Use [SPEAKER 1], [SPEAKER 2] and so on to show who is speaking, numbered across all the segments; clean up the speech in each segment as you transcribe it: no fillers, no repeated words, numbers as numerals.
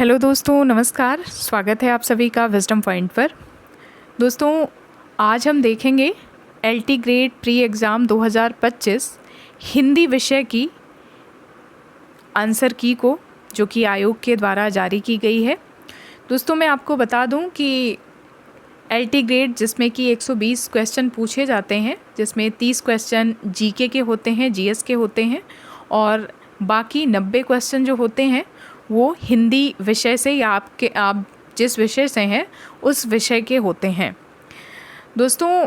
[SPEAKER 1] Hello दोस्तों, नमस्कार। स्वागत है आप सभी का विजडम पॉइंट पर। दोस्तों, आज हम देखेंगे LT grade pre exam 2025 Hindi विषय की आंसर की को, जो कि आयोग के द्वारा जारी की गई है। दोस्तों, मैं आपको बता दूं कि एलटी ग्रेड जिसमें कि 120 क्वेश्चन पूछे जाते हैं, जिसमें 30 क्वेश्चन जीके के होते हैं, जीएस के होते हैं, और बाकी 90 क्वेश्चन जो होते हैं वो हिंदी विषय से या आप जिस विषय से हैं उस विषय के होते हैं। दोस्तों,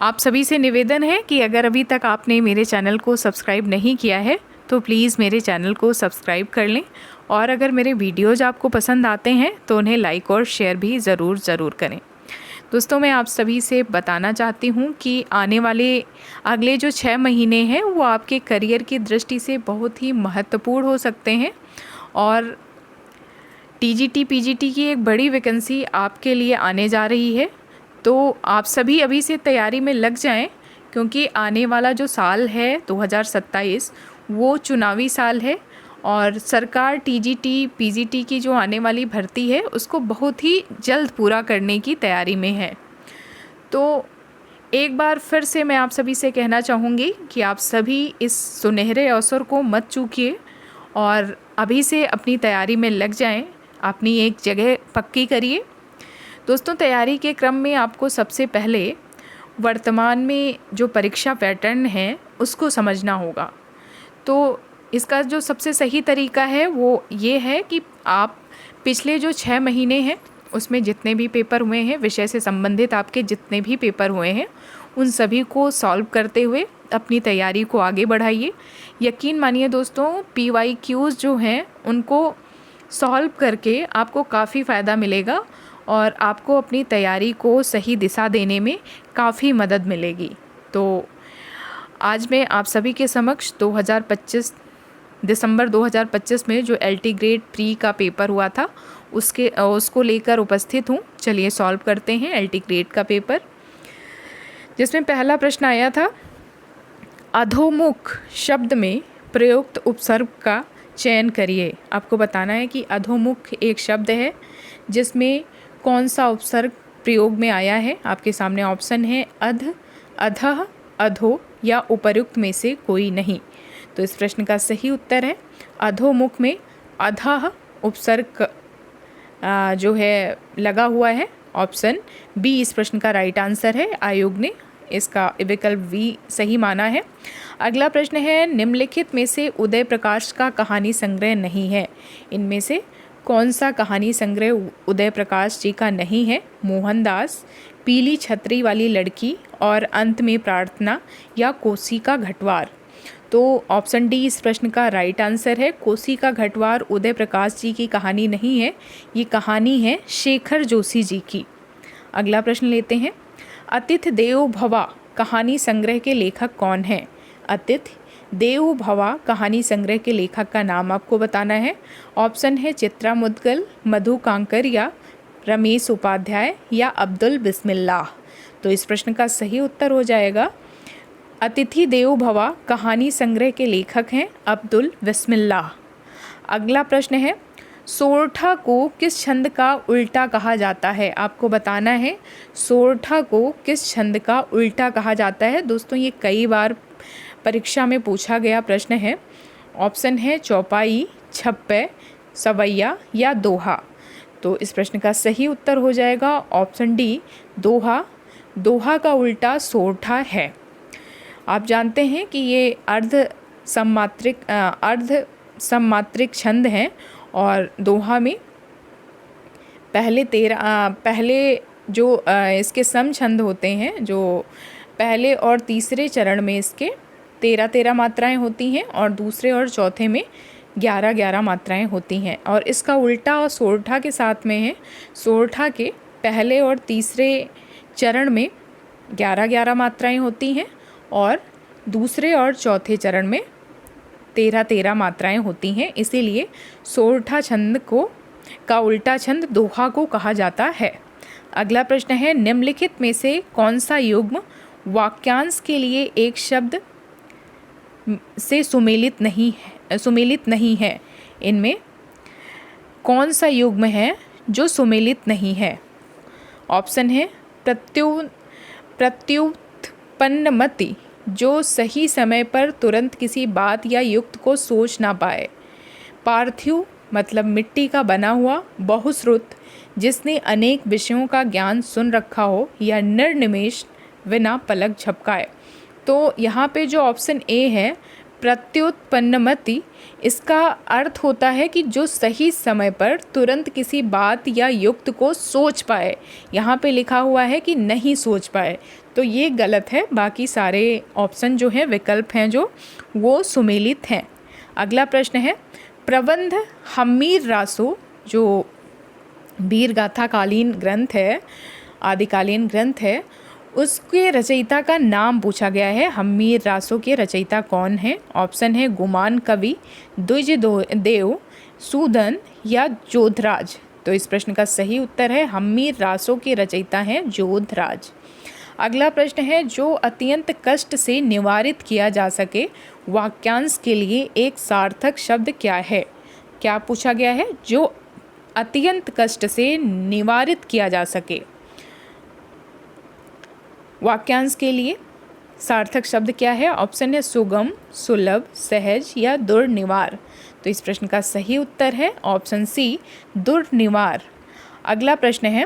[SPEAKER 1] आप सभी से निवेदन है कि अगर अभी तक आपने मेरे चैनल को सब्सक्राइब नहीं किया है तो प्लीज़ मेरे चैनल को सब्सक्राइब कर लें, और अगर मेरे वीडियोज़ आपको पसंद आते हैं तो उन्हें लाइक और शेयर भी ज़रूर करें। दोस्तों, मैं आप सभी से बताना चाहती हूँ कि आने वाले अगले जो 6 महीने हैं वो आपके करियर की दृष्टि से बहुत ही महत्वपूर्ण हो सकते हैं, और टीजीटी पीजीटी की एक बड़ी वैकेंसी आपके लिए आने जा रही है। तो आप सभी अभी से तैयारी में लग जाएं, क्योंकि आने वाला जो साल है 2027 वो चुनावी साल है, और सरकार टीजीटी पीजीटी की जो आने वाली भर्ती है उसको बहुत ही जल्द पूरा करने की तैयारी में है। तो एक बार फिर से मैं आप सभी से कहना चाहूँगी कि आप सभी इस सुनहरे अवसर को मत चूकिए और अभी से अपनी तैयारी में लग जाएं, अपनी एक जगह पक्की करिए। दोस्तों, तैयारी के क्रम में आपको सबसे पहले वर्तमान में जो परीक्षा पैटर्न है उसको समझना होगा। तो इसका जो सबसे सही तरीका है वो ये है कि आप पिछले जो 6 महीने हैं उसमें जितने भी पेपर हुए हैं, विषय से संबंधित आपके जितने भी पेपर हुए हैं, उन सभी को सॉल्व करते हुए अपनी तैयारी को आगे बढ़ाइए। यकीन मानिए दोस्तों, PYQs जो हैं उनको सॉल्व करके आपको काफ़ी फ़ायदा मिलेगा और आपको अपनी तैयारी को सही दिशा देने में काफ़ी मदद मिलेगी। तो आज मैं आप सभी के समक्ष दिसंबर 2025 में जो एलटी ग्रेड प्री का पेपर हुआ था उसको लेकर उपस्थित हूँ। चलिए सॉल्व करते हैं एलटी ग्रेड का पेपर, जिसमें पहला प्रश्न आया था, अधोमुख शब्द में प्रयुक्त उपसर्ग का चयन करिए। आपको बताना है कि अधोमुख एक शब्द है जिसमें कौन सा उपसर्ग प्रयोग में आया है। आपके सामने ऑप्शन है अध, अधः, अधो या उपर्युक्त में से कोई नहीं। तो इस प्रश्न का सही उत्तर है अधोमुख में अधः उपसर्ग जो है लगा हुआ है। ऑप्शन बी इस प्रश्न का राइट आंसर है। आयोग ने इसका विकल्प बी सही माना है। अगला प्रश्न है, निम्नलिखित में से उदय प्रकाश का कहानी संग्रह नहीं है। इनमें से कौन सा कहानी संग्रह उदय प्रकाश जी का नहीं है? मोहनदास, पीली छतरी वाली लड़की और अंत में प्रार्थना या कोसी का घटवार। तो ऑप्शन डी इस प्रश्न का राइट आंसर है। कोसी का घटवार उदय प्रकाश जी की कहानी नहीं है, ये कहानी है शेखर जोशी जी की। अगला प्रश्न लेते हैं, अतिथि देवो भवा कहानी संग्रह के लेखक कौन है? अतिथि देवो भवा कहानी संग्रह के लेखक का नाम आपको बताना है। ऑप्शन है चित्रा मुद्गल, मधु कांकर या रमेश उपाध्याय या अब्दुल बिस्मिल्लाह। तो इस प्रश्न का सही उत्तर हो जाएगा अतिथि देवो भवा कहानी संग्रह के लेखक हैं अब्दुल बिस्मिल्लाह। अगला प्रश्न है, सोरठा को किस छंद का उल्टा कहा जाता है? आपको बताना है सोरठा को किस छंद का उल्टा कहा जाता है। दोस्तों, ये कई बार परीक्षा में पूछा गया प्रश्न है। ऑप्शन है चौपाई, छप्पे, सवैया या दोहा। तो इस प्रश्न का सही उत्तर हो जाएगा ऑप्शन डी, दोहा। दोहा का उल्टा सोरठा है। आप जानते हैं कि ये अर्ध सम्मात्रिक छंद हैं, और दोहा में पहले जो इसके सम छंद होते हैं, जो पहले और तीसरे चरण में इसके 13 मात्राएं होती हैं और दूसरे और चौथे में 11 मात्राएं होती हैं, और इसका उल्टा और सोरठा के साथ में है। सोरठा के पहले और तीसरे चरण में 11 मात्राएं होती हैं और दूसरे और चौथे चरण में 13 मात्राएं होती हैं। इसीलिए सोरठा छंद का उल्टा छंद दोहा को कहा जाता है। अगला प्रश्न है, निम्नलिखित में से कौन सा युग्म वाक्यांश के लिए एक शब्द से सुमेलित नहीं है? इनमें कौन सा युग्म है जो सुमेलित नहीं है? ऑप्शन है प्रत्युत्पन्नमति, जो सही समय पर तुरंत किसी बात या युक्त को सोच ना पाए। पार्थिव मतलब मिट्टी का बना हुआ। बहुश्रुत, जिसने अनेक विषयों का ज्ञान सुन रखा हो। या निर्निमेष, बिना पलक झपकाए। तो यहाँ पे जो ऑप्शन ए है प्रत्युत्पन्नमति, इसका अर्थ होता है कि जो सही समय पर तुरंत किसी बात या युक्त को सोच पाए। यहाँ पे लिखा हुआ है कि नहीं सोच पाए, तो ये गलत है। बाकी सारे ऑप्शन जो हैं, विकल्प हैं जो, वो सुमेलित हैं। अगला प्रश्न है, प्रबंध हम्मीर रासो, जो वीर गाथा कालीन ग्रंथ है, आदिकालीन ग्रंथ है, उसके रचयिता का नाम पूछा गया है। हम्मीर रासो के रचयिता कौन है? ऑप्शन है गुमान कवि, द्विज देव, सूदन या जोधराज। तो इस प्रश्न का सही उत्तर है हम्मीर रासो के रचयिता हैं जोधराज। अगला प्रश्न है, जो अत्यंत कष्ट से निवारित किया जा सके वाक्यांश के लिए एक सार्थक शब्द क्या है? क्या पूछा गया है? जो अत्यंत कष्ट से निवारित किया जा सके वाक्यांश के लिए सार्थक शब्द क्या है? ऑप्शन है सुगम, सुलभ, सहज या दुर्निवार। तो इस प्रश्न का सही उत्तर है ऑप्शन सी, दुर्निवार। अगला प्रश्न है,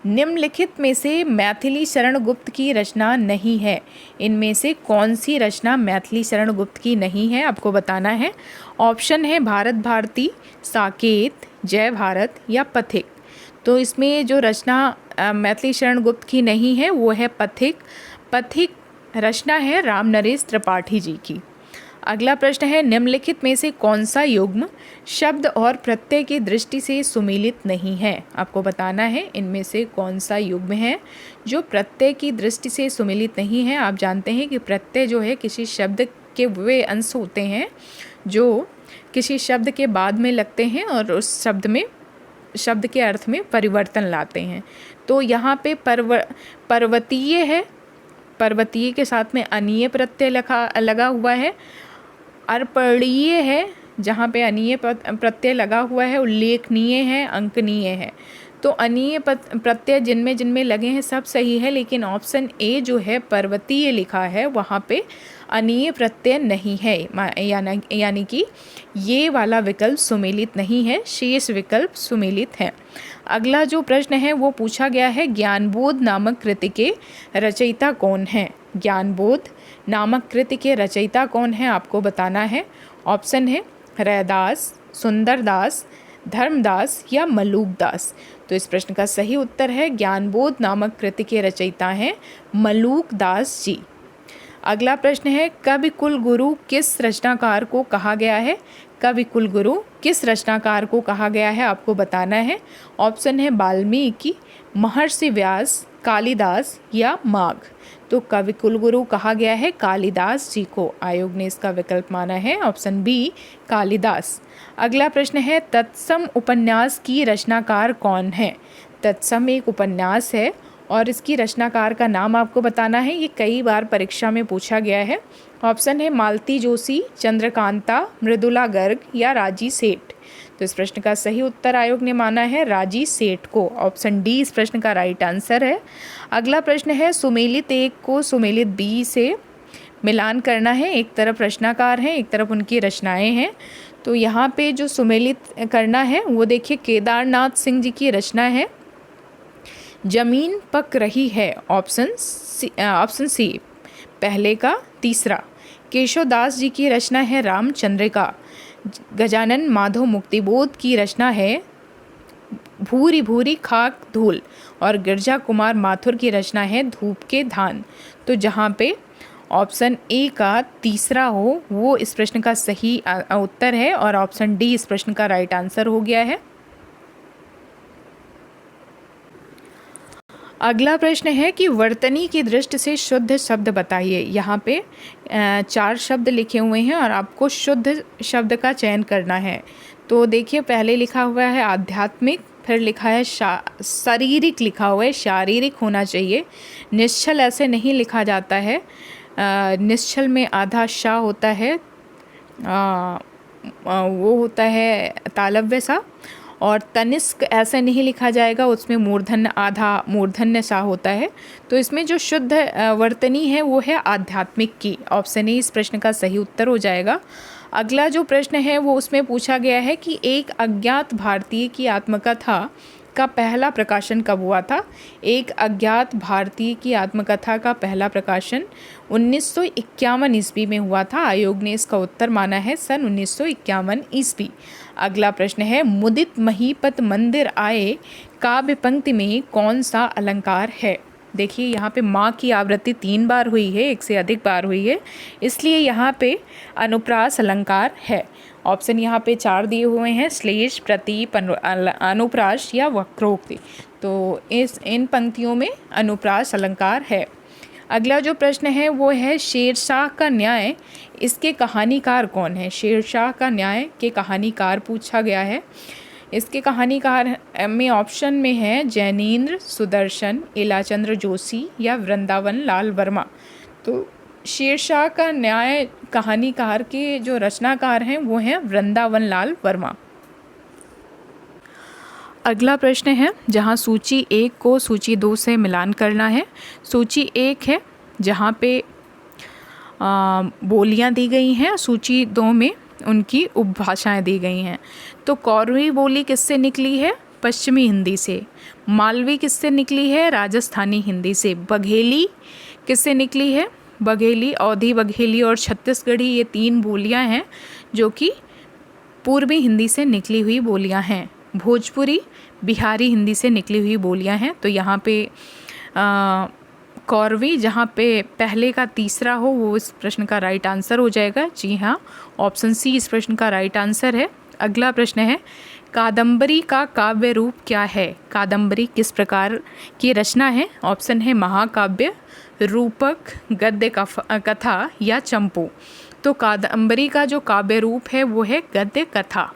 [SPEAKER 1] निम्नलिखित में से मैथिली शरण गुप्त की रचना नहीं है। इनमें से कौन सी रचना मैथिली शरण गुप्त की नहीं है, आपको बताना है। ऑप्शन है भारत भारती, साकेत, जय भारत या पथिक। तो इसमें जो रचना मैथिली शरण गुप्त की नहीं है वो है पथिक। पथिक रचना है राम नरेश त्रिपाठी जी की। अगला प्रश्न है, निम्नलिखित में से कौन सा युग्म शब्द और प्रत्यय की दृष्टि से सुमेलित नहीं है? आपको बताना है इनमें से कौन सा युग्म है जो प्रत्यय की दृष्टि से सुमेलित नहीं है। आप जानते हैं कि प्रत्यय जो है किसी शब्द के वे अंश होते हैं जो किसी शब्द के बाद में लगते हैं और उस शब्द के अर्थ में परिवर्तन लाते हैं। तो यहाँ पे पर्वतीय है, पर्वतीय के साथ में अनीय प्रत्यय लगा हुआ है। अर्पणीय है, जहाँ पे अनीय प्रत्यय लगा हुआ है। उल्लेखनीय है, अंकनीय है। तो अनीय प्रत्यय जिनमें लगे हैं सब सही है, लेकिन ऑप्शन ए जो है पर्वतीय लिखा है वहाँ पे अनीय प्रत्यय नहीं है, यानी कि ये वाला विकल्प सुमेलित नहीं है, शेष विकल्प सुमेलित है। अगला जो प्रश्न है वो पूछा गया है, ज्ञानबोध नामक कृति के रचयिता कौन है? ज्ञानबोध नामक कृति के रचयिता कौन है, आपको बताना है। ऑप्शन है रैदास, सुंदरदास, धर्मदास या मलूकदास। तो इस प्रश्न का सही उत्तर है ज्ञानबोध नामक कृति के रचयिता हैं मलूकदास जी। अगला प्रश्न है, कवि कुल गुरु किस रचनाकार को कहा गया है? कवि कुल गुरु किस रचनाकार को कहा गया है, आपको बताना है। ऑप्शन है वाल्मीकि, महर्षि व्यास, कालिदास या माघ। तो कवि कुलगुरु कहा गया है कालिदास जी को। आयोग ने इसका विकल्प माना है ऑप्शन बी, कालिदास। अगला प्रश्न है, तत्सम उपन्यास की रचनाकार कौन है? तत्सम एक उपन्यास है और इसकी रचनाकार का नाम आपको बताना है। ये कई बार परीक्षा में पूछा गया है। ऑप्शन है मालती जोशी, चंद्रकांता, मृदुला गर्ग या राजी सेठ। तो इस प्रश्न का सही उत्तर आयोग ने माना है राजी सेठ को। ऑप्शन डी इस प्रश्न का राइट आंसर है। अगला प्रश्न है, सुमेलित एक को सुमेलित बी से मिलान करना है। एक तरफ रचनाकार हैं, एक तरफ उनकी रचनाएं हैं। तो यहाँ पे जो सुमेलित करना है वो देखिए, केदारनाथ सिंह जी की रचना है जमीन पक रही है। ऑप्शन सी पहले का तीसरा। केशवदास जी की रचना है रामचंद्रिका। गजानन माधव मुक्तिबोध की रचना है भूरी भूरी खाक धूल। और गिरजा कुमार माथुर की रचना है धूप के धान। तो जहाँ पे ऑप्शन ए का तीसरा हो वो इस प्रश्न का सही उत्तर है और ऑप्शन डी इस प्रश्न का राइट आंसर हो गया है। अगला प्रश्न है कि वर्तनी की दृष्टि से शुद्ध शब्द बताइए। यहाँ पे 4 शब्द लिखे हुए हैं और आपको शुद्ध शब्द का चयन करना है। तो देखिए, पहले लिखा हुआ है आध्यात्मिक, फिर लिखा है शारीरिक, लिखा हुआ है शारीरिक होना चाहिए। निश्चल ऐसे नहीं लिखा जाता है, निश्चल में आधा शा होता है। वो होता है तालव्य सा, और तनिष्क ऐसे नहीं लिखा जाएगा, उसमें मूर्धन्य आधा मूर्धन्य सा होता है। तो इसमें जो शुद्ध वर्तनी है वो है आध्यात्मिक की। ऑप्शन ए इस प्रश्न का सही उत्तर हो जाएगा। अगला जो प्रश्न है वो उसमें पूछा गया है कि एक अज्ञात भारतीय की आत्मकथा का पहला प्रकाशन कब हुआ था। एक अज्ञात भारतीय की आत्मकथा का पहला प्रकाशन 1951 ईस्वी में हुआ था। आयोग ने इसका उत्तर माना है सन 1951 ईस्वी। अगला प्रश्न है, मुदित महीपत मंदिर आए काव्य पंक्ति में कौन सा अलंकार है। देखिए यहाँ पे माँ की आवृत्ति 3 बार हुई है, एक से अधिक बार हुई है, इसलिए यहाँ पे अनुप्रास अलंकार है। ऑप्शन यहाँ पे 4 दिए हुए हैं, श्लेष, प्रतीप, अनुप्रास या वक्रोक्ति। तो इन पंक्तियों में अनुप्रास अलंकार है। अगला जो प्रश्न है वो है, शेरशाह का न्याय, इसके कहानीकार कौन है। शेरशाह का न्याय के कहानीकार पूछा गया है। इसके कहानीकार में ऑप्शन में है जैनेन्द्र, सुदर्शन, इलाचंद्र जोशी या वृंदावन लाल वर्मा। तो शेरशाह का न्याय कहानीकार के जो रचनाकार हैं वो हैं वृंदावन लाल वर्मा। अगला प्रश्न है, जहां सूची 1 को सूची 2 से मिलान करना है। सूची 1 है जहां पे बोलियां दी गई हैं, सूची 2 में उनकी उपभाषाएं दी गई हैं। तो कौरवी बोली किससे निकली है, पश्चिमी हिंदी से। मालवी किससे निकली है, राजस्थानी हिंदी से। बघेली किससे निकली है, बघेली, अवधी बघेली और छत्तीसगढ़ी, ये 3 बोलियां हैं जो कि पूर्वी हिंदी से निकली हुई बोलियां हैं। भोजपुरी बिहारी हिंदी से निकली हुई बोलियां हैं। तो यहाँ पे कौरवी जहाँ पे पहले का तीसरा हो वो इस प्रश्न का राइट आंसर हो जाएगा। जी हाँ, ऑप्शन सी इस प्रश्न का राइट आंसर है। अगला प्रश्न है, कादम्बरी का काव्य रूप क्या है। कादम्बरी किस प्रकार की रचना है। ऑप्शन है महाकाव्य, रूपक, गद्य कथा या चंपू। तो कादम्बरी का जो काव्य रूप है वो है गद्य कथा।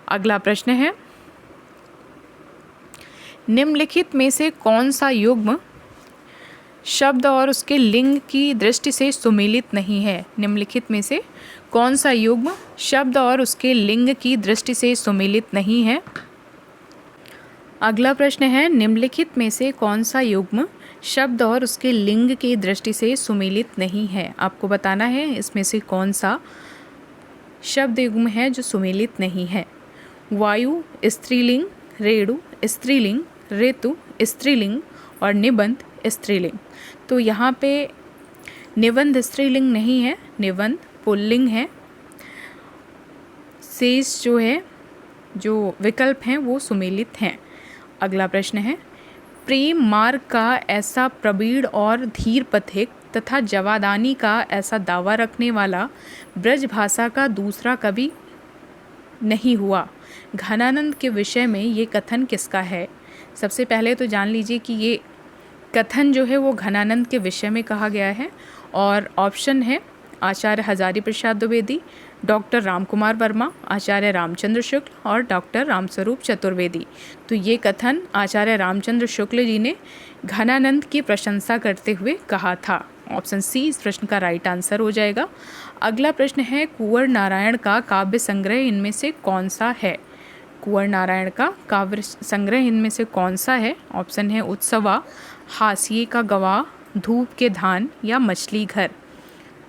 [SPEAKER 1] अगला प्रश्न है, निम्नलिखित में से कौन सा युग्म शब्द और उसके लिंग की दृष्टि से सुमेलित नहीं है। निम्नलिखित में से कौन सा युग्म शब्द और उसके लिंग की दृष्टि से सुमेलित नहीं है। अगला प्रश्न है, निम्नलिखित में से कौन सा युग्म शब्द और उसके लिंग की दृष्टि से सुमेलित नहीं है। आपको बताना है इसमें से कौन सा शब्द युग्म है जो सुमेलित नहीं है। वायु स्त्रीलिंग, रेणु स्त्रीलिंग, ऋतु स्त्रीलिंग और निबंध स्त्रीलिंग। तो यहाँ पे निबंध स्त्रीलिंग नहीं है, निबंध पुल्लिंग है। शेष जो है, जो विकल्प हैं वो सुमेलित हैं। अगला प्रश्न है, प्रेम मार्ग का ऐसा प्रवीण और धीर पथिक तथा जवादानी का ऐसा दावा रखने वाला ब्रज भाषा का दूसरा कवि नहीं हुआ। घनानंद के विषय में ये कथन किसका है। सबसे पहले तो जान लीजिए कि ये कथन जो है वो घनानंद के विषय में कहा गया है। और ऑप्शन है आचार्य हजारी प्रसाद द्विवेदी, डॉक्टर रामकुमार वर्मा, आचार्य रामचंद्र शुक्ल और डॉक्टर रामस्वरूप चतुर्वेदी। तो ये कथन आचार्य रामचंद्र शुक्ल जी ने घनानंद की प्रशंसा करते हुए कहा था। ऑप्शन सी इस प्रश्न का राइट आंसर हो जाएगा। अगला प्रश्न है, कुंवर नारायण का काव्य संग्रह इनमें से कौन सा है। कुंवर नारायण का काव्य संग्रह इनमें से कौन सा है। ऑप्शन है उत्सवा, हाशिए का गवाह, धूप के धान या मछली घर।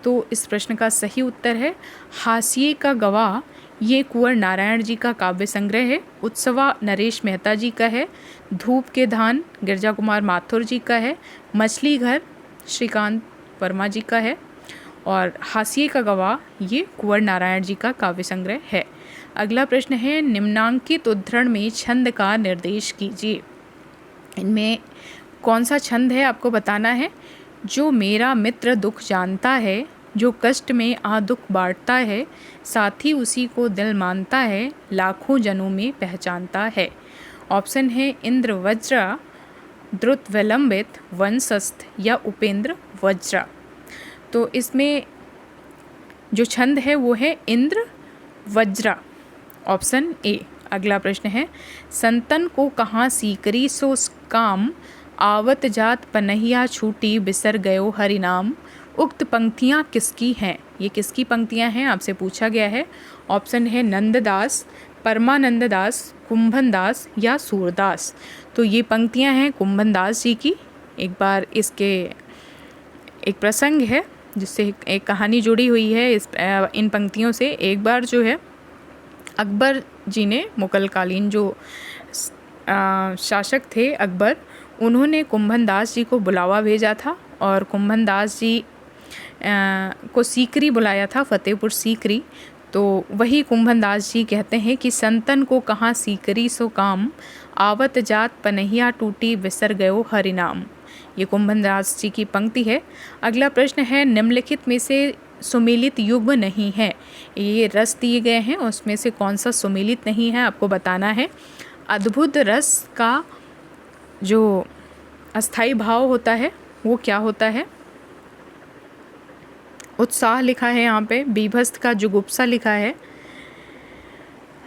[SPEAKER 1] तो इस प्रश्न का सही उत्तर है हाशिए का गवाह। ये कुंवर नारायण जी का काव्य संग्रह है। उत्सवा नरेश मेहता जी का है। धूप के धान गिरजा कुमार माथुर जी का है। मछली घर श्रीकांत वर्मा जी का है। और हाशिए का गवाह ये कुंवर नारायण जी का काव्य संग्रह है। अगला प्रश्न है, निम्नांकित उद्धरण में छंद का निर्देश कीजिए। इनमें कौन सा छंद है आपको बताना है। जो मेरा मित्र दुख जानता है, जो कष्ट में आ दुख बांटता है, साथी उसी को दिल मानता है, लाखों जनों में पहचानता है। ऑप्शन है इंद्र वज्रा, द्रुत विलंबित, वंशस्थ या उपेंद्र वज्रा। तो इसमें जो छंद है वो है इंद्र वज्रा, ऑप्शन ए। अगला प्रश्न है, संतन को कहाँ सीकरी सो काम, आवत जात पनहिया छूटी बिसर गयो हरिनाम, उक्त पंक्तियाँ किसकी हैं? ये किसकी पंक्तियाँ हैं आपसे पूछा गया है। ऑप्शन है नंददास, परमानंद दास, कुंभन दास या सूरदास। तो ये पंक्तियाँ हैं कुंभन दास जी की। एक बार इसके एक प्रसंग है जिससे एक कहानी जुड़ी हुई है इन पंक्तियों से। एक बार जो है अकबर जी ने, मुगलकालीन जो शासक थे अकबर, उन्होंने कुंभन दास जी को बुलावा भेजा था और कुंभन दास जी को सीकरी बुलाया था, फतेहपुर सीकरी। तो वही कुंभन दास जी कहते हैं कि संतन को कहाँ सीकरी सो काम, आवत जात पनहिया टूटी विसर गयो हरिनाम। ये कुंभन दास जी की पंक्ति है। अगला प्रश्न है निम्नलिखित में से सुमेलित युग्म नहीं है। ये रस दिए गए हैं, उसमें से कौन सा सुमेलित नहीं है आपको बताना है। अद्भुत रस का जो अस्थाई भाव होता है वो क्या होता है? उत्साह लिखा है यहाँ पे, बीभत्स का जुगुप्सा लिखा है,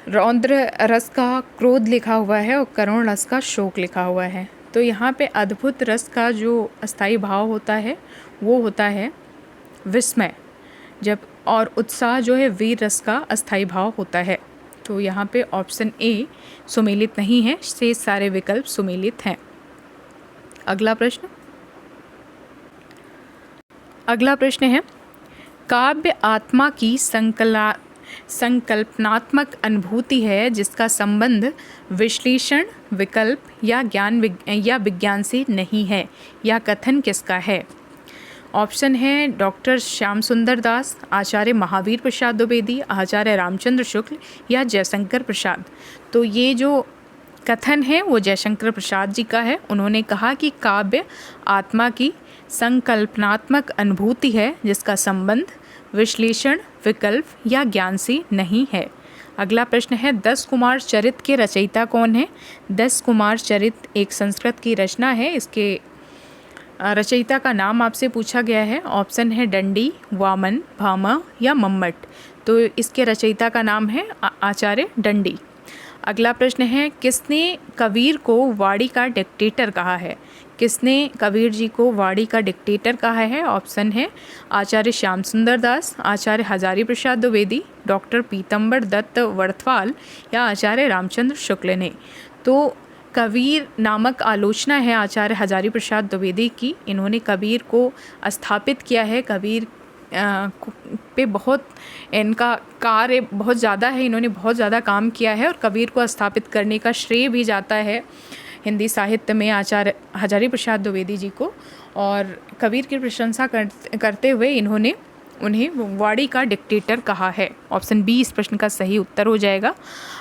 [SPEAKER 1] रौद्र रस का क्रोध लिखा हुआ है और करुण रस का शोक लिखा हुआ है। तो यहाँ पे अद्भुत रस का जो अस्थाई भाव होता है वो होता है विस्मय, जब और उत्साह जो है वीर रस का अस्थाई भाव होता है। तो यहाँ पे ऑप्शन ए सुमेलित नहीं है, शेष सारे विकल्प सुमेलित हैं। अगला प्रश्न है काव्य आत्मा की संकल्पनात्मक अनुभूति है जिसका संबंध विश्लेषण, विकल्प या ज्ञान या विज्ञान से नहीं है। यह कथन किसका है? ऑप्शन है डॉक्टर श्याम सुंदर दास, आचार्य महावीर प्रसाद द्विवेदी, आचार्य रामचंद्र शुक्ल या जयशंकर प्रसाद। तो ये जो कथन है वो जयशंकर प्रसाद जी का है। उन्होंने कहा कि काव्य आत्मा की संकल्पनात्मक अनुभूति है जिसका संबंध विश्लेषण, विकल्प या ज्ञान से नहीं है। अगला प्रश्न है 10 कुमार चरित के रचयिता कौन है? 10 कुमार चरित एक संस्कृत की रचना है। इसके रचयिता का नाम आपसे पूछा गया है। ऑप्शन है दंडी, वामन, भामा या मम्मट। तो इसके रचयिता का नाम है आचार्य दंडी। अगला प्रश्न है किसने कबीर को वाड़ी का डिक्टेटर कहा है? किसने कबीर जी को वाड़ी का डिक्टेटर कहा है? ऑप्शन है आचार्य श्याम सुंदर दास, आचार्य हजारी प्रसाद द्विवेदी, डॉक्टर पीतम्बर दत्त वर्थवाल या आचार्य रामचंद्र शुक्ल ने। तो कबीर नामक आलोचना है आचार्य हजारी प्रसाद द्विवेदी की। इन्होंने कबीर को स्थापित किया है। कबीर पे बहुत इनका कार्य बहुत ज़्यादा है, इन्होंने बहुत ज़्यादा काम किया है और कबीर को स्थापित करने का श्रेय भी जाता है हिंदी साहित्य में आचार्य हजारी प्रसाद द्विवेदी जी को। और कबीर की प्रशंसा करते हुए इन्होंने उन्हें वाड़ी का डिक्टेटर कहा है। ऑप्शन बी इस प्रश्न का सही उत्तर हो जाएगा।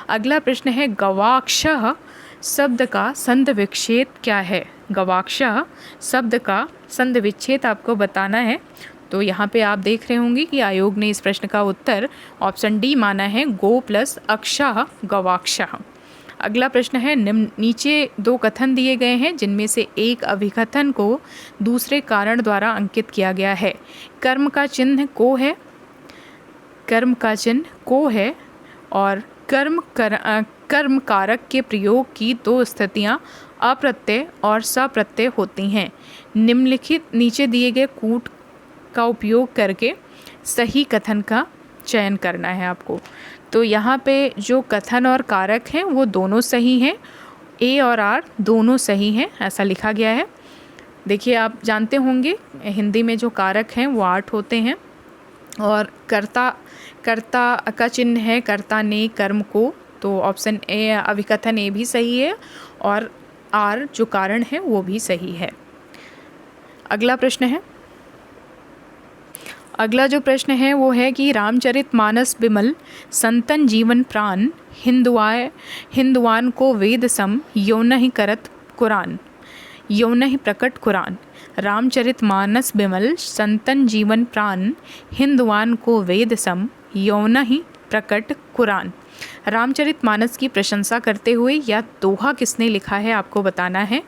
[SPEAKER 1] अगला प्रश्न है गवाक्षः शब्द का संध विच्छेद क्या है? गवाक्षः शब्द का संध विच्छेद आपको बताना है। तो यहाँ पे आप देख रहे होंगे कि आयोग ने इस प्रश्न का उत्तर ऑप्शन डी माना है, गो प्लस अक्षः गवाक्षः। अगला प्रश्न है नीचे 2 कथन दिए गए हैं जिनमें से एक अभिकथन को दूसरे कारण द्वारा अंकित किया गया है। कर्म का चिन्ह को है, कर्म का चिन्ह को है और कर्म कारक के प्रयोग की 2 स्थितियां अप्रत्यय और सप्रत्यय होती हैं। निम्नलिखित नीचे दिए गए कूट का उपयोग करके सही कथन का चयन करना है आपको। तो यहाँ पे जो कथन और कारक हैं वो दोनों सही हैं, ए और आर दोनों सही हैं, ऐसा लिखा गया है। देखिए आप जानते होंगे हिंदी में जो कारक हैं वो 8 होते हैं और कर्ता का चिन्ह है कर्ता ने कर्म को। तो ऑप्शन ए अभिकथन ए भी सही है और आर जो कारण है वो भी सही है। अगला जो प्रश्न है वो है कि रामचरितमानस बिमल संतन जीवन प्राण हिंदुआन को वेद सम यौन करत कुरान, यौन प्रकट कुरान। रामचरितमानस बिमल संतन जीवन प्राण हिंदुआन को वेद सम यौन प्रकट कुरान। रामचरितमानस की प्रशंसा करते हुए यह दोहा किसने लिखा है आपको बताना है।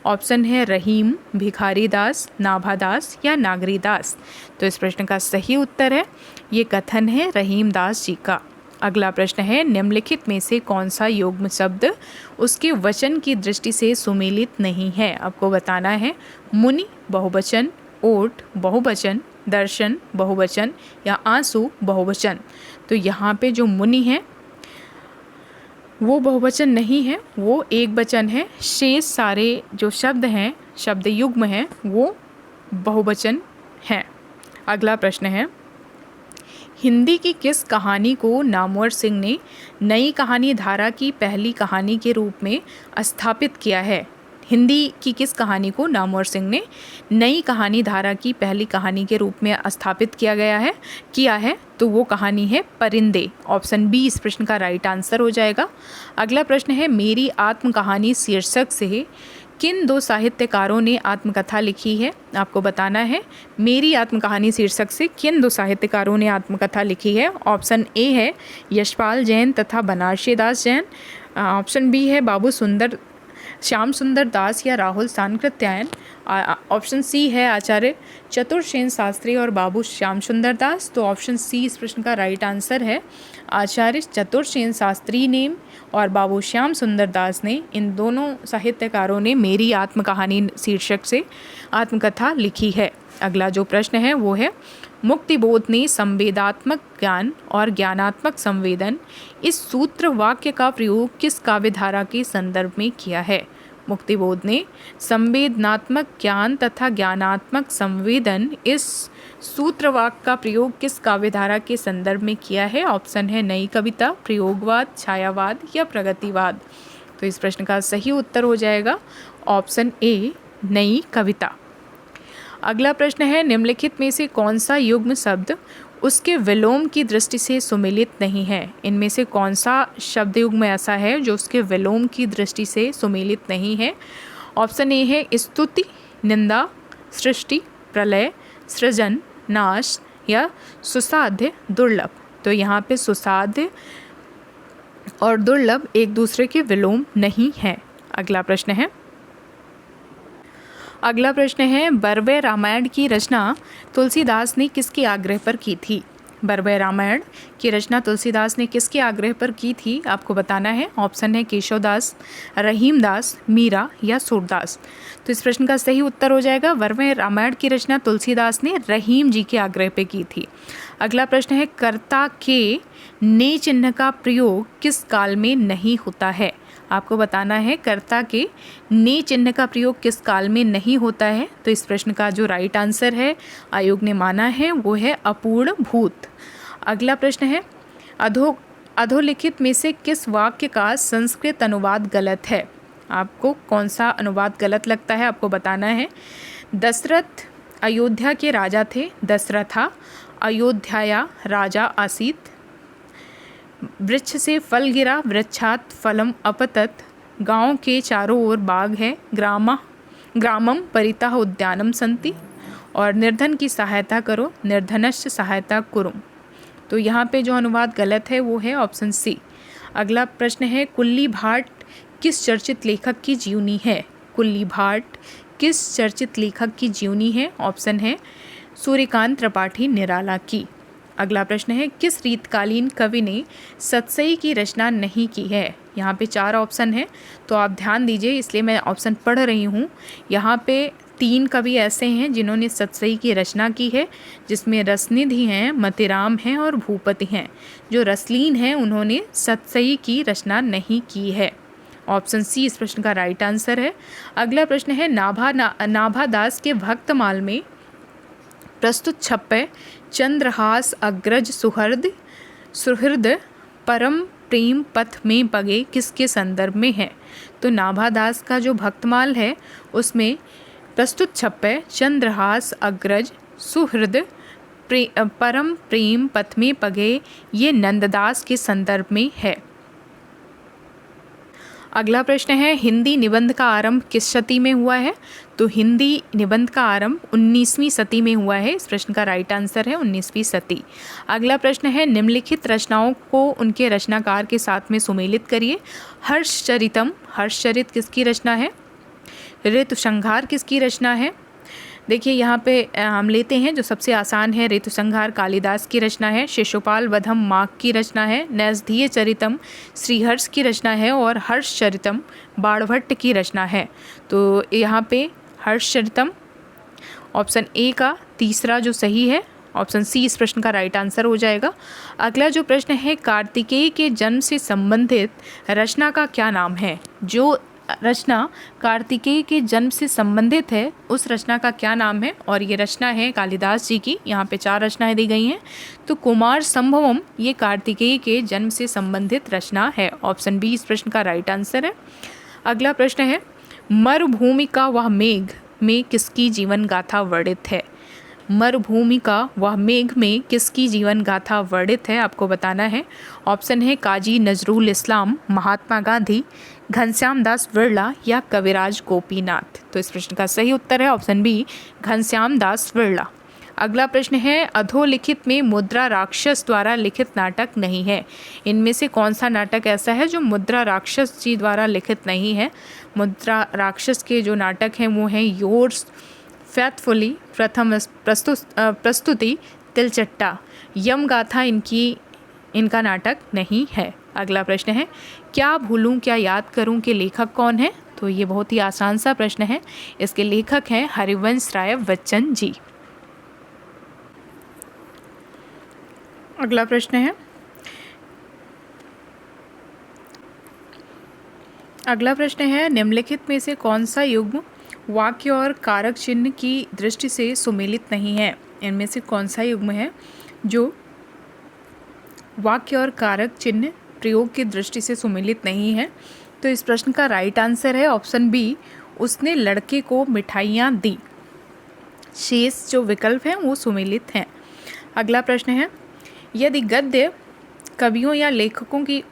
[SPEAKER 1] ऑप्शन है रहीम, भिखारी दास, नाभादास या नागरी दास। तो इस प्रश्न का सही उत्तर है ये कथन है रहीम दास जी का। अगला प्रश्न है निम्नलिखित में से कौन सा युग्म शब्द उसके वचन की दृष्टि से सुमेलित नहीं है? आपको बताना है मुनि बहुवचन, ओट बहुवचन, दर्शन बहुवचन या आंसू बहुवचन। तो यहाँ पे जो मुनि है वो बहुवचन नहीं है, वो एक वचन है। शेष सारे जो शब्द हैं, शब्द युग्म हैं, वो बहुवचन हैं। अगला प्रश्न है, हिंदी की किस कहानी को नामवर सिंह ने नई कहानी धारा की पहली कहानी के रूप में स्थापित किया है? हिंदी की किस कहानी को नामवर सिंह ने नई कहानी धारा की पहली कहानी के रूप में स्थापित किया है? तो वो कहानी है परिंदे। ऑप्शन बी इस प्रश्न का राइट आंसर हो जाएगा। अगला प्रश्न है, मेरी आत्मकहानी शीर्षक से किन दो साहित्यकारों ने आत्मकथा लिखी है? आपको बताना है मेरी आत्मकहानी शीर्षक से किन दो साहित्यकारों ने आत्मकथा लिखी है। ऑप्शन ए है यशपाल जैन तथा बनारसी दास जैन। ऑप्शन बी है श्याम सुंदर दास या राहुल सांकृत्यायन। ऑप्शन सी है आचार्य चतुर्सेन शास्त्री और बाबू श्याम सुंदर दास। तो ऑप्शन सी इस प्रश्न का राइट आंसर है। आचार्य चतुर्सेन शास्त्री ने और बाबू श्याम सुंदर दास ने, इन दोनों साहित्यकारों ने मेरी आत्मकहानी शीर्षक से आत्मकथा लिखी है। अगला जो प्रश्न है वो है, मुक्तिबोध ने संवेदात्मक ज्ञान और ज्ञानात्मक संवेदन इस सूत्र वाक्य का प्रयोग किस काव्यधारा के संदर्भ में किया है? मुक्तिबोध ने संवेदनात्मक ज्ञान तथा ज्ञानात्मक संवेदन इस सूत्र वाक्य का प्रयोग किस काव्यधारा के संदर्भ में किया है? ऑप्शन है नई कविता, प्रयोगवाद, छायावाद या प्रगतिवाद। तो इस प्रश्न का सही उत्तर हो जाएगा ऑप्शन ए नई कविता। अगला प्रश्न है, निम्नलिखित में से कौन सा युग्म शब्द उसके विलोम की दृष्टि से सुमेलित नहीं है? इनमें से कौन सा शब्द युग्म ऐसा है जो उसके विलोम की दृष्टि से सुमेलित नहीं है? ऑप्शन ए है स्तुति, निंदा, सृष्टि, प्रलय, सृजन, नाश या सुसाध्य, दुर्लभ। तो यहाँ पे सुसाध्य और दुर्लभ एक दूसरे के विलोम नहीं है। अगला प्रश्न है, बरवे रामायण की रचना तुलसीदास ने किसके आग्रह पर की थी? बरवे रामायण की रचना तुलसीदास ने किसके आग्रह पर की थी? आपको बताना है। ऑप्शन है केशवदास, रहीमदास, मीरा या सूरदास। तो इस प्रश्न का सही उत्तर हो जाएगा बरवे रामायण की रचना तुलसीदास ने रहीम जी के आग्रह पर की थी। अगला प्रश्न है, कर्ता के ने चिन्ह का प्रयोग किस काल में नहीं होता है? आपको बताना है कर्ता के ने चिन्ह का प्रयोग किस काल में नहीं होता है। तो इस प्रश्न का जो राइट आंसर है आयोग ने माना है वो है अपूर्ण भूत। अगला प्रश्न है, अधोलिखित में से किस वाक्य का संस्कृत अनुवाद गलत है? आपको कौन सा अनुवाद गलत लगता है आपको बताना है। दशरथ अयोध्या के राजा थे, दशरथा अयोध्याया राजा आसीत। वृक्ष से फल गिरा, वृक्षात फलम अपतत। गांव के चारों ओर बाग है, ग्रामम परितः उद्यानम संति। और निर्धन की सहायता करो, निर्धनस्य सहायता कुरुम। तो यहाँ पे जो अनुवाद गलत है वो है ऑप्शन सी। अगला प्रश्न है, कुल्ली भाट किस चर्चित लेखक की जीवनी है? कुल्ली भाट किस चर्चित लेखक की जीवनी है? ऑप्शन है सूर्यकांत त्रिपाठी निराला की। अगला प्रश्न है, किस रीतकालीन कवि ने सतसई की रचना नहीं की है? यहाँ पे 4 ऑप्शन है तो आप ध्यान दीजिए, इसलिए मैं ऑप्शन पढ़ रही हूँ। यहाँ पे 3 कवि ऐसे हैं जिन्होंने सतसई की रचना की है, जिसमें रसनिधि हैं, मतिराम हैं और भूपति हैं। जो रसलीन हैं उन्होंने सतसई की रचना नहीं की है। ऑप्शन सी इस प्रश्न का राइट आंसर है। अगला प्रश्न है, नाभादास के भक्तमाल में प्रस्तुत छप्पय चंद्रहास अग्रज सुहृद परम प्रेम पथ में पगे किसके संदर्भ में है? तो नाभादास का जो भक्तमाल है उसमें प्रस्तुत छप्पय चंद्रहास अग्रज सुहृद परम प्रेम पथ में पगे, ये नंददास के संदर्भ में है। अगला प्रश्न है, हिंदी निबंध का आरंभ किस शती में हुआ है? तो हिंदी निबंध का आरंभ 19वीं सदी में हुआ है। इस प्रश्न का राइट आंसर है 19वीं सदी। अगला प्रश्न है, निम्नलिखित रचनाओं को उनके रचनाकार के साथ में सुमेलित करिए। हर्षचरितम, हर्षचरित किसकी रचना है? ऋतुसंहार किसकी रचना है? देखिए यहाँ पे हम लेते हैं जो सबसे आसान है। ऋतुसंहार कालिदास की रचना है। शिशुपाल वधम माघ की रचना है। नैषधीय चरितम श्रीहर्ष की रचना है और हर्षचरितम बाणभट्ट की रचना है। तो यहाँ पे हर्षचरितम ऑप्शन ए का तीसरा जो सही है ऑप्शन सी इस प्रश्न का राइट आंसर हो जाएगा। अगला जो प्रश्न है, कार्तिकेय के जन्म से संबंधित रचना का क्या नाम है? जो रचना कार्तिकेय के जन्म से संबंधित है उस रचना का क्या नाम है? और ये रचना है कालिदास जी की। यहाँ पे 4 रचनाएं दी गई हैं। तो कुमार संभवम ये कार्तिकेय के जन्म से संबंधित रचना है। ऑप्शन बी इस प्रश्न का राइट आंसर है। अगला प्रश्न है, मरुभूमि का वह मेघ में किसकी जीवन गाथा वर्णित है? मरुभूमि का वह मेघ में किसकी जीवन गाथा वर्णित है, आपको बताना है। ऑप्शन है काजी नजरुल इस्लाम, महात्मा गांधी, घनश्याम दास बिरला या कविराज गोपीनाथ। तो इस प्रश्न का सही उत्तर है ऑप्शन बी घनश्याम दास बिरला। अगला प्रश्न है, अधोलिखित में मुद्रा राक्षस द्वारा लिखित नाटक नहीं है। इनमें से कौन सा नाटक ऐसा है जो मुद्रा राक्षस जी द्वारा लिखित नहीं है? मुद्रा राक्षस के जो नाटक हैं वो हैं योर्स फेथफुली, प्रथम प्रस्तुति, तिलचट्टा, यम गाथा इनका नाटक नहीं है। अगला प्रश्न है, क्या भूलूं क्या याद करूं के लेखक कौन है? तो ये बहुत ही आसान सा प्रश्न है। इसके लेखक हैं हरिवंश राय बच्चन जी। अगला प्रश्न है, निम्नलिखित में से कौन सा युग्म वाक्य और कारक चिन्ह की दृष्टि से सुमेलित नहीं है? इनमें से कौन सा युग्म है जो वाक्य और कारक चिन्ह प्रयोग की दृष्टि से सुमेलित नहीं है? तो इस प्रश्न का राइट आंसर है ऑप्शन बी, उसने लड़के को मिठाइयाँ दी। शेष जो विकल्प हैं वो सुमेलित हैं। अगला प्रश्न है, यदि गद्य कवियों या लेखकों की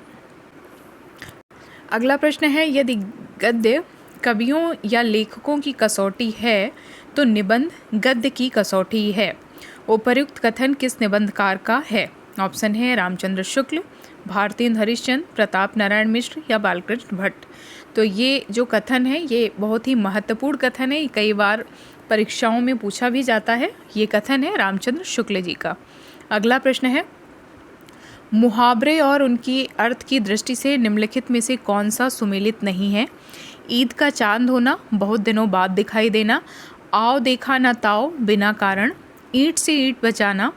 [SPEAKER 1] कवियों या लेखकों की कसौटी है तो निबंध गद्य की कसौटी है। उपर्युक्त कथन किस निबंधकार का है? ऑप्शन है रामचंद्र शुक्ल, भारतेंदु हरिश्चंद्र, प्रताप नारायण मिश्र या बालकृष्ण भट्ट। तो ये जो कथन है ये बहुत ही महत्वपूर्ण कथन है, कई बार परीक्षाओं में पूछा भी जाता है। ये कथन है रामचंद्र शुक्ल जी का। अगला प्रश्न है, मुहावरे और उनकी अर्थ की दृष्टि से निम्नलिखित में से कौन सा सुमेलित नहीं है? ईद का चांद होना, बहुत दिनों बाद दिखाई देना, आओ देखा ना ताओ, बिना कारण, ईंट से ईंट बचाना,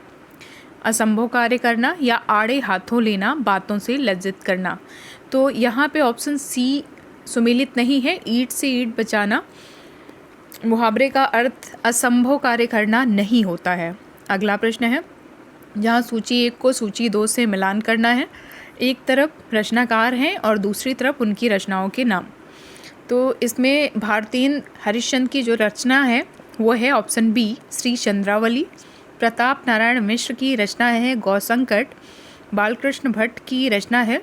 [SPEAKER 1] असंभव कार्य करना या आड़े हाथों लेना, बातों से लज्जित करना। तो यहाँ पे ऑप्शन सी सुमेलित नहीं है, ईंट से ईंट बचाना। मुहावरे का अर्थ असंभव कार्य करना नहीं होता है। अगला प्रश्न है, जहाँ सूची 1 को सूची 2 से मिलान करना है। एक तरफ रचनाकार हैं और दूसरी तरफ उनकी रचनाओं के नाम। तो इसमें भारतेंदु हरिश्चंद्र की जो रचना है वो है ऑप्शन बी श्री चंद्रावली। प्रताप नारायण मिश्र की रचना है गौसंकट। बालकृष्ण भट्ट की रचना है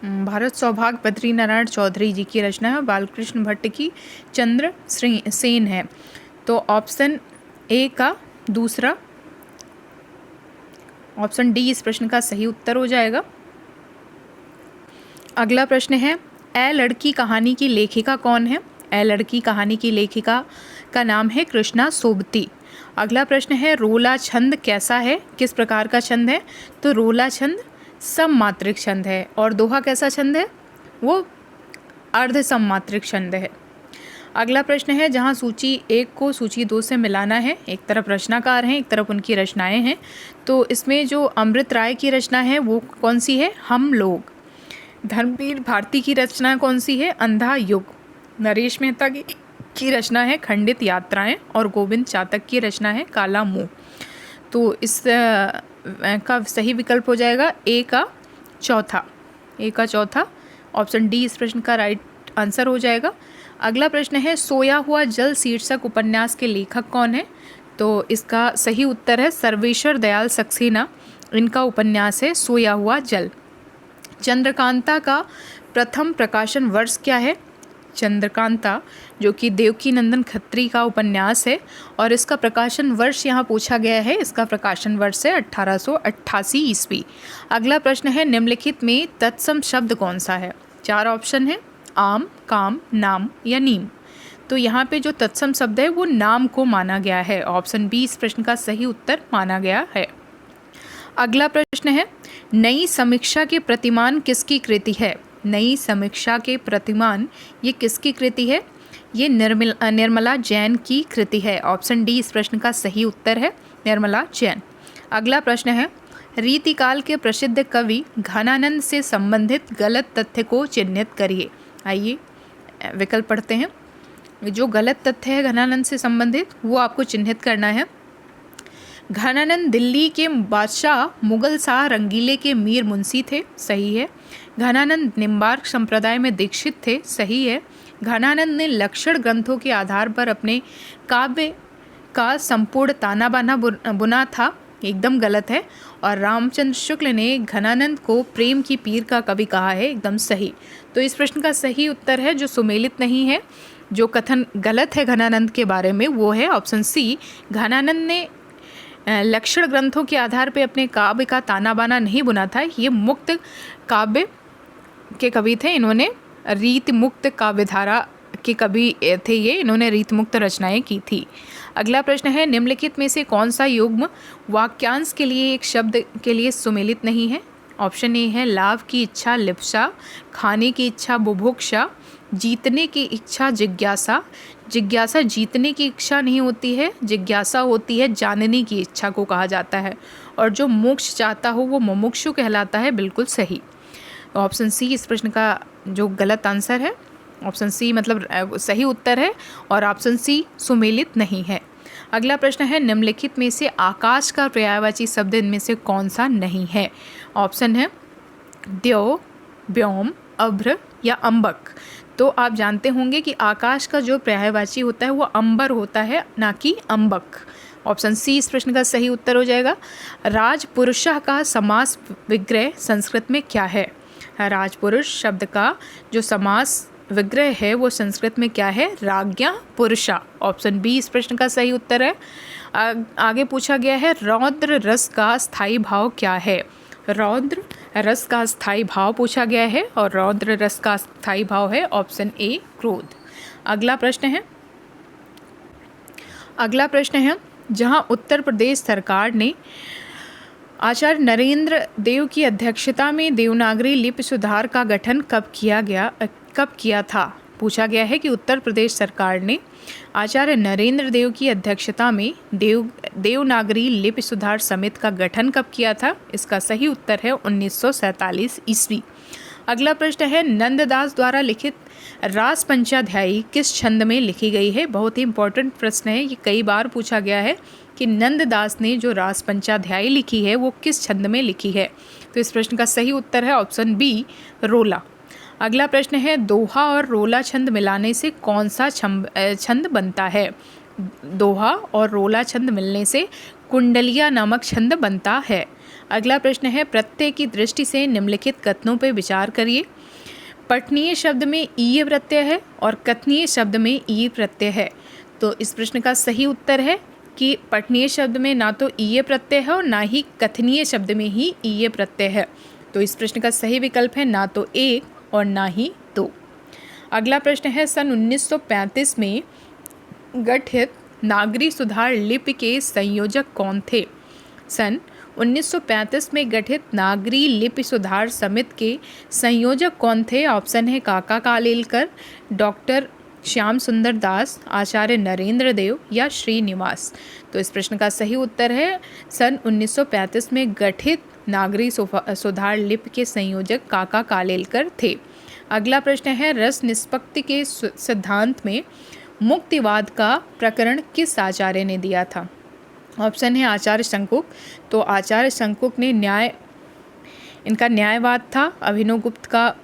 [SPEAKER 1] भारत सौभाग्य। बद्रीनारायण चौधरी जी की रचना है। बालकृष्ण भट्ट की चंद्र सेन है। तो ऑप्शन ए का दूसरा, ऑप्शन डी इस प्रश्न का सही उत्तर हो जाएगा। अगला प्रश्न है, ए लड़की कहानी की लेखिका कौन है? ए लड़की कहानी की लेखिका का नाम है कृष्णा सोबती। अगला प्रश्न है, रोला छंद कैसा है, किस प्रकार का छंद है? तो रोला छंद सममात्रिक छंद है। और दोहा कैसा छंद है? वो अर्ध सममात्रिक छंद है। अगला प्रश्न है, जहाँ सूची 1 को सूची 2 से मिलाना है। एक तरफ रचनाकार हैं, एक तरफ उनकी रचनाएं हैं। तो इसमें जो अमृत राय की रचना है वो कौन सी है? हम लोग। धर्मवीर भारती की रचना कौन सी है? अंधा युग। नरेश मेहता की रचना है खंडित यात्राएं। और गोविंद चातक की रचना है काला मुंह। तो इस का सही विकल्प हो जाएगा ए का चौथा। ऑप्शन डी इस प्रश्न का राइट आंसर हो जाएगा। अगला प्रश्न है, सोया हुआ जल शीर्षक उपन्यास के लेखक कौन है? तो इसका सही उत्तर है सर्वेश्वर दयाल सक्सेना। इनका उपन्यास है सोया हुआ जल। चंद्रकांता का प्रथम प्रकाशन वर्ष क्या है? चंद्रकांता जो कि देवकी नंदन खत्री का उपन्यास है और इसका प्रकाशन वर्ष यहाँ पूछा गया है। इसका प्रकाशन वर्ष है 1888 ईस्वी। अगला प्रश्न है, निम्नलिखित में तत्सम शब्द कौन सा है? 4 ऑप्शन है, आम, काम, नाम या नीम। तो यहाँ पे जो तत्सम शब्द है वो नाम को माना गया है। ऑप्शन बी इस प्रश्न का सही उत्तर माना गया है। अगला प्रश्न है, नई समीक्षा के प्रतिमान किसकी कृति है? नई समीक्षा के प्रतिमान ये किसकी कृति है? ये निर्मला जैन की कृति है। ऑप्शन डी इस प्रश्न का सही उत्तर है, निर्मला जैन। अगला प्रश्न है, रीतिकाल के प्रसिद्ध कवि घनानंद से संबंधित गलत तथ्य को चिन्हित करिए। आइए विकल्प पढ़ते हैं। जो गलत तथ्य है घनानंद से संबंधित वो आपको चिन्हित करना है। घनानंद दिल्ली के बादशाह मुगल शाह रंगीले के मीर मुंशी थे, सही है। घनानंद निम्बार्क संप्रदाय में दीक्षित थे, सही है। घनानंद ने लक्षण ग्रंथों के आधार पर अपने काव्य का संपूर्ण ताना बाना बुना था, एकदम गलत है। और रामचंद्र शुक्ल ने घनानंद को प्रेम की पीर का कवि कहा है, एकदम सही। तो इस प्रश्न का सही उत्तर है, जो सुमेलित नहीं है, जो कथन गलत है घनानंद के बारे में, वो है ऑप्शन सी। घनानंद ने लक्षण ग्रंथों के आधार पर अपने काव्य का ताना बाना नहीं बुना था, ये मुक्त काव्य के कवि थे। इन्होंने रीत मुक्त काव्यधारा के कवि थे ये, इन्होंने रीत मुक्त रचनाएं की थी। अगला प्रश्न है, निम्नलिखित में से कौन सा युग्म वाक्यांश के लिए एक शब्द के लिए सुमेलित नहीं है। ऑप्शन ए है लाभ की इच्छा लिप्सा, खाने की इच्छा बुभुक्षा, जीतने की इच्छा जिज्ञासा। जिज्ञासा जीतने की इच्छा नहीं होती है, जिज्ञासा होती है जानने की इच्छा को कहा जाता है। और जो मोक्ष चाहता हो वो मुमुक्षु कहलाता है, बिल्कुल सही। ऑप्शन सी इस प्रश्न का जो गलत आंसर है, ऑप्शन सी मतलब सही उत्तर है, और ऑप्शन सी सुमेलित नहीं है। अगला प्रश्न है, निम्नलिखित में से आकाश का पर्यायवाची शब्द इनमें से कौन सा नहीं है। ऑप्शन है द्यौ, व्योम, अभ्र या अम्बक। तो आप जानते होंगे कि आकाश का जो पर्यायवाची होता है वो अंबर होता है, ना कि अम्बक। ऑप्शन सी इस प्रश्न का सही उत्तर हो जाएगा। राजपुरुषः का समास विग्रह संस्कृत में क्या है। राजपुरुष शब्द का जो समास विग्रह है वो संस्कृत में क्या है, राज्ञा पुरुषा। ऑप्शन बी इस प्रश्न का सही उत्तर है। आगे पूछा गया है, रौद्र रस का स्थायी भाव क्या है। रौद्र रस का स्थायी भाव पूछा गया है, और रौद्र रस का स्थायी भाव है ऑप्शन ए क्रोध। अगला प्रश्न है, जहां उत्तर प्रदेश सरकार ने आचार्य नरेंद्र देव की अध्यक्षता में देवनागरी लिपि सुधार का गठन कब किया था। पूछा गया है कि उत्तर प्रदेश सरकार ने आचार्य नरेंद्र देव की अध्यक्षता में देवनागरी लिपि सुधार समिति का गठन कब किया था। इसका सही उत्तर है 1947 ईस्वी। अगला प्रश्न है, नंददास द्वारा लिखित रास पंचाध्यायी किस छंद में लिखी गई है। बहुत ही इंपॉर्टेंट प्रश्न है, ये कई बार पूछा गया है कि नंददास ने जो रास पंचाध्यायी लिखी है वो किस छंद में लिखी है। तो इस प्रश्न का सही उत्तर है ऑप्शन बी रोला। अगला प्रश्न है, दोहा और रोला छंद मिलाने से कौन सा छंद बनता है। दोहा और रोला छंद मिलने से कुंडलिया नामक छंद बनता है। अगला प्रश्न है, प्रत्यय की दृष्टि से निम्नलिखित कथनों पर विचार करिए। पठनीय शब्द में ईय प्रत्यय है और कथनीय शब्द में ई प्रत्यय है। तो इस प्रश्न का सही उत्तर है कि पठनीय शब्द में ना तो ईय प्रत्यय है और ना ही कथनीय शब्द में ही ईय प्रत्यय है। तो इस प्रश्न का सही विकल्प है ना तो ए और ना ही दो। अगला प्रश्न है, सन 1935 में गठित नागरी सुधार लिपि के संयोजक कौन थे। सन 1935 में गठित नागरी लिपि सुधार समिति के संयोजक कौन थे। ऑप्शन है काका कालेलकर, डॉक्टर श्याम सुंदर दास, आचार्य नरेंद्र देव या श्रीनिवास। तो इस प्रश्न का सही उत्तर है सन 1935 में गठित नागरी सुधार लिपि के संयोजक काका कालेलकर थे। अगला प्रश्न है, रस निष्पत्ति के सिद्धांत में मुक्तिवाद का प्रकरण किस आचार्य ने दिया था। ऑप्शन है आचार्य शंकुक। तो आचार्य शंकुक ने इनका न्यायवाद था। अभिनवगुप्त का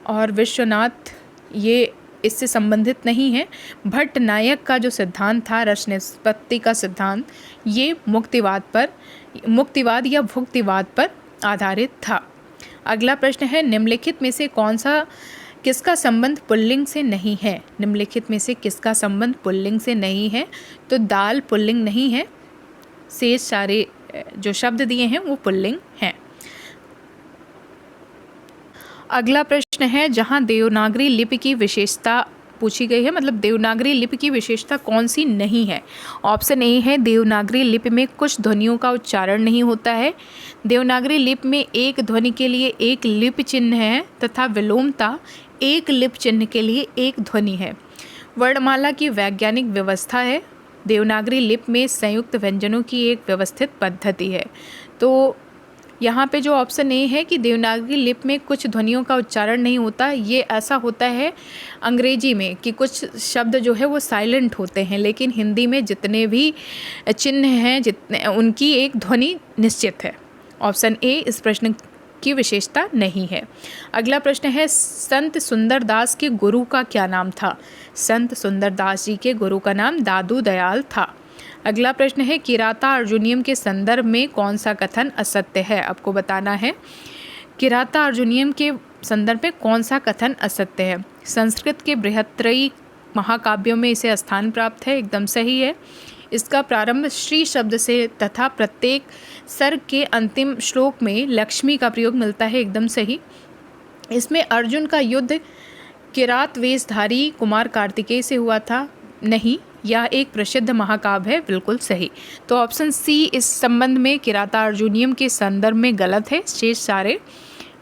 [SPEAKER 1] और विश्वनाथ ये इससे संबंधित नहीं है। भट्ट नायक का जो सिद्धांत था रस निष्पत्ति का सिद्धांत, ये मुक्तिवाद या भुक्तिवाद पर आधारित था। अगला प्रश्न है, निम्नलिखित में से किसका संबंध पुल्लिंग से नहीं है। निम्नलिखित में से किसका संबंध पुल्लिंग से नहीं है। तो दाल पुल्लिंग नहीं है, शेष सारे जो शब्द दिए हैं वो पुल्लिंग हैं। अगला प्रश्न है, जहां देवनागरी लिपि की विशेषता पूछी गई है, मतलब देवनागरी लिपि की विशेषता कौन सी नहीं है। ऑप्शन ए है देवनागरी लिपि में कुछ ध्वनियों का उच्चारण नहीं होता है। देवनागरी लिपि में एक ध्वनि के लिए एक लिपि चिन्ह है तथा विलोमता एक लिपि चिन्ह के लिए एक ध्वनि है। वर्णमाला की वैज्ञानिक व्यवस्था है। देवनागरी लिपि में संयुक्त व्यंजनों की एक व्यवस्थित पद्धति है। तो यहाँ पे जो ऑप्शन ए है कि देवनागरी लिपि में कुछ ध्वनियों का उच्चारण नहीं होता, ये ऐसा होता है अंग्रेजी में कि कुछ शब्द जो है वो साइलेंट होते हैं, लेकिन हिंदी में जितने भी चिन्ह हैं जितने उनकी एक ध्वनि निश्चित है। ऑप्शन ए इस प्रश्न की विशेषता नहीं है। अगला प्रश्न है संत सुंदरदास के गुरु का क्या नाम था। संत सुंदरदास जी के गुरु का नाम दादू दयाल था। अगला प्रश्न है किराता अर्जुनियम के संदर्भ में कौन सा कथन असत्य है। आपको बताना है किराता अर्जुनियम के संदर्भ में कौन सा कथन असत्य है। संस्कृत के बृहत्त्रयी महाकाव्यों में इसे स्थान प्राप्त है, एकदम सही है। इसका प्रारंभ श्री शब्द से तथा प्रत्येक सर्ग के अंतिम श्लोक में लक्ष्मी का प्रयोग मिलता है, एकदम सही। इसमें अर्जुन का युद्ध किरात वेशधारी कुमार कार्तिकेय से हुआ था, नहीं, यह एक प्रसिद्ध महाकाव्य है, बिल्कुल सही। तो ऑप्शन सी इस संबंध में किराता अर्जुनियम के संदर्भ में गलत है, शेष सारे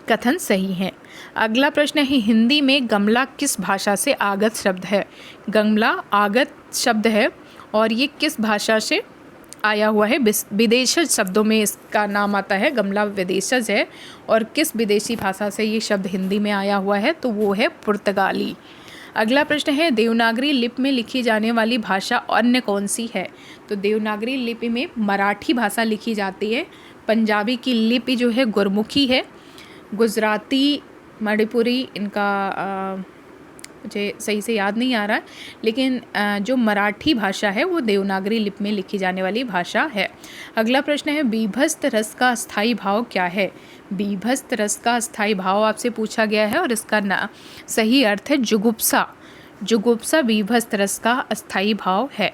[SPEAKER 1] कथन सही हैं। अगला प्रश्न है हिंदी में गमला किस भाषा से आगत शब्द है। गमला आगत शब्द है और ये किस भाषा से आया हुआ है। विदेशज शब्दों में इसका नाम आता है, गमला विदेशज है। और किस विदेशी भाषा से ये शब्द हिंदी में आया हुआ है, तो वो है पुर्तगाली। अगला प्रश्न है देवनागरी लिपि में लिखी जाने वाली भाषा अन्य कौन सी है। तो देवनागरी लिपि में मराठी भाषा लिखी जाती है। पंजाबी की लिपि जो है गुरमुखी है। गुजराती, मणिपुरी, इनका मुझे सही से याद नहीं आ रहा है, लेकिन जो मराठी भाषा है वो देवनागरी लिपि में लिखी जाने वाली भाषा है। अगला प्रश्न है बीभत्स रस का अस्थायी भाव क्या है। बीभत्स रस का अस्थायी भाव आपसे पूछा गया है और इसका सही अर्थ है जुगुप्सा। जुगुप्सा बीभत्स रस का अस्थायी भाव है।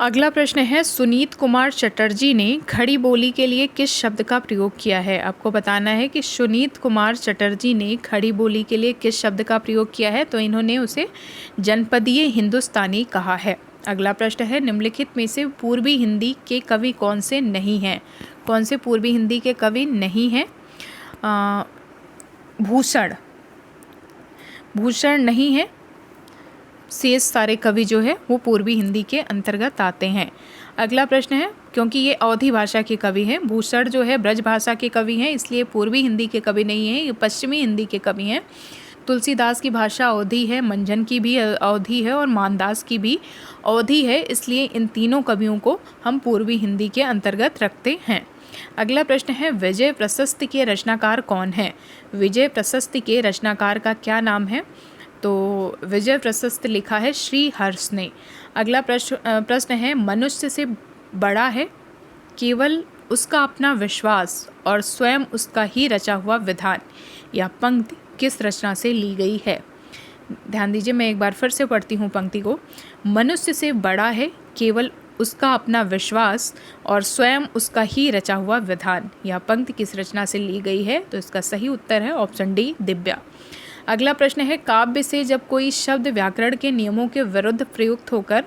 [SPEAKER 1] अगला प्रश्न है सुनीत कुमार चटर्जी ने खड़ी बोली के लिए किस शब्द का प्रयोग किया है। आपको बताना है कि सुनीत कुमार चटर्जी ने खड़ी बोली के लिए किस शब्द का प्रयोग किया है। तो इन्होंने उसे जनपदीय हिंदुस्तानी कहा है। अगला प्रश्न है निम्नलिखित में से पूर्वी हिंदी के कवि कौन से नहीं हैं। कौन से पूर्वी हिंदी के कवि नहीं हैं। भूषण नहीं है। शेष सारे कवि जो है वो पूर्वी हिंदी के अंतर्गत आते हैं। अगला प्रश्न है क्योंकि ये अवधी भाषा के कवि हैं, भूषण जो है ब्रज भाषा के कवि हैं, इसलिए पूर्वी हिंदी के कवि नहीं हैं, ये पश्चिमी हिंदी के कवि हैं। तुलसीदास की भाषा अवधी है, मंझन की भी अवधी है और मानदास की भी अवधी है, इसलिए इन तीनों कवियों को हम पूर्वी हिंदी के अंतर्गत रखते हैं। अगला प्रश्न है विजय प्रशस्ति के रचनाकार कौन है। विजय प्रशस्ति के रचनाकार का क्या नाम है। तो विजय प्रशस्ति लिखा है श्री हर्ष ने। अगला प्रश्न है मनुष्य से बड़ा है केवल उसका अपना विश्वास और स्वयं उसका ही रचा हुआ विधान। यह पंक्ति किस रचना से ली गई है। ध्यान दीजिए, मैं एक बार फिर से पढ़ती हूँ पंक्ति को। मनुष्य से बड़ा है केवल उसका अपना विश्वास और स्वयं उसका ही रचा हुआ विधान। यह पंक्ति किस रचना से ली गई है। तो इसका सही उत्तर है ऑप्शन डी दिव्या। अगला प्रश्न है काव्य से जब कोई शब्द व्याकरण के नियमों के विरुद्ध प्रयुक्त होकर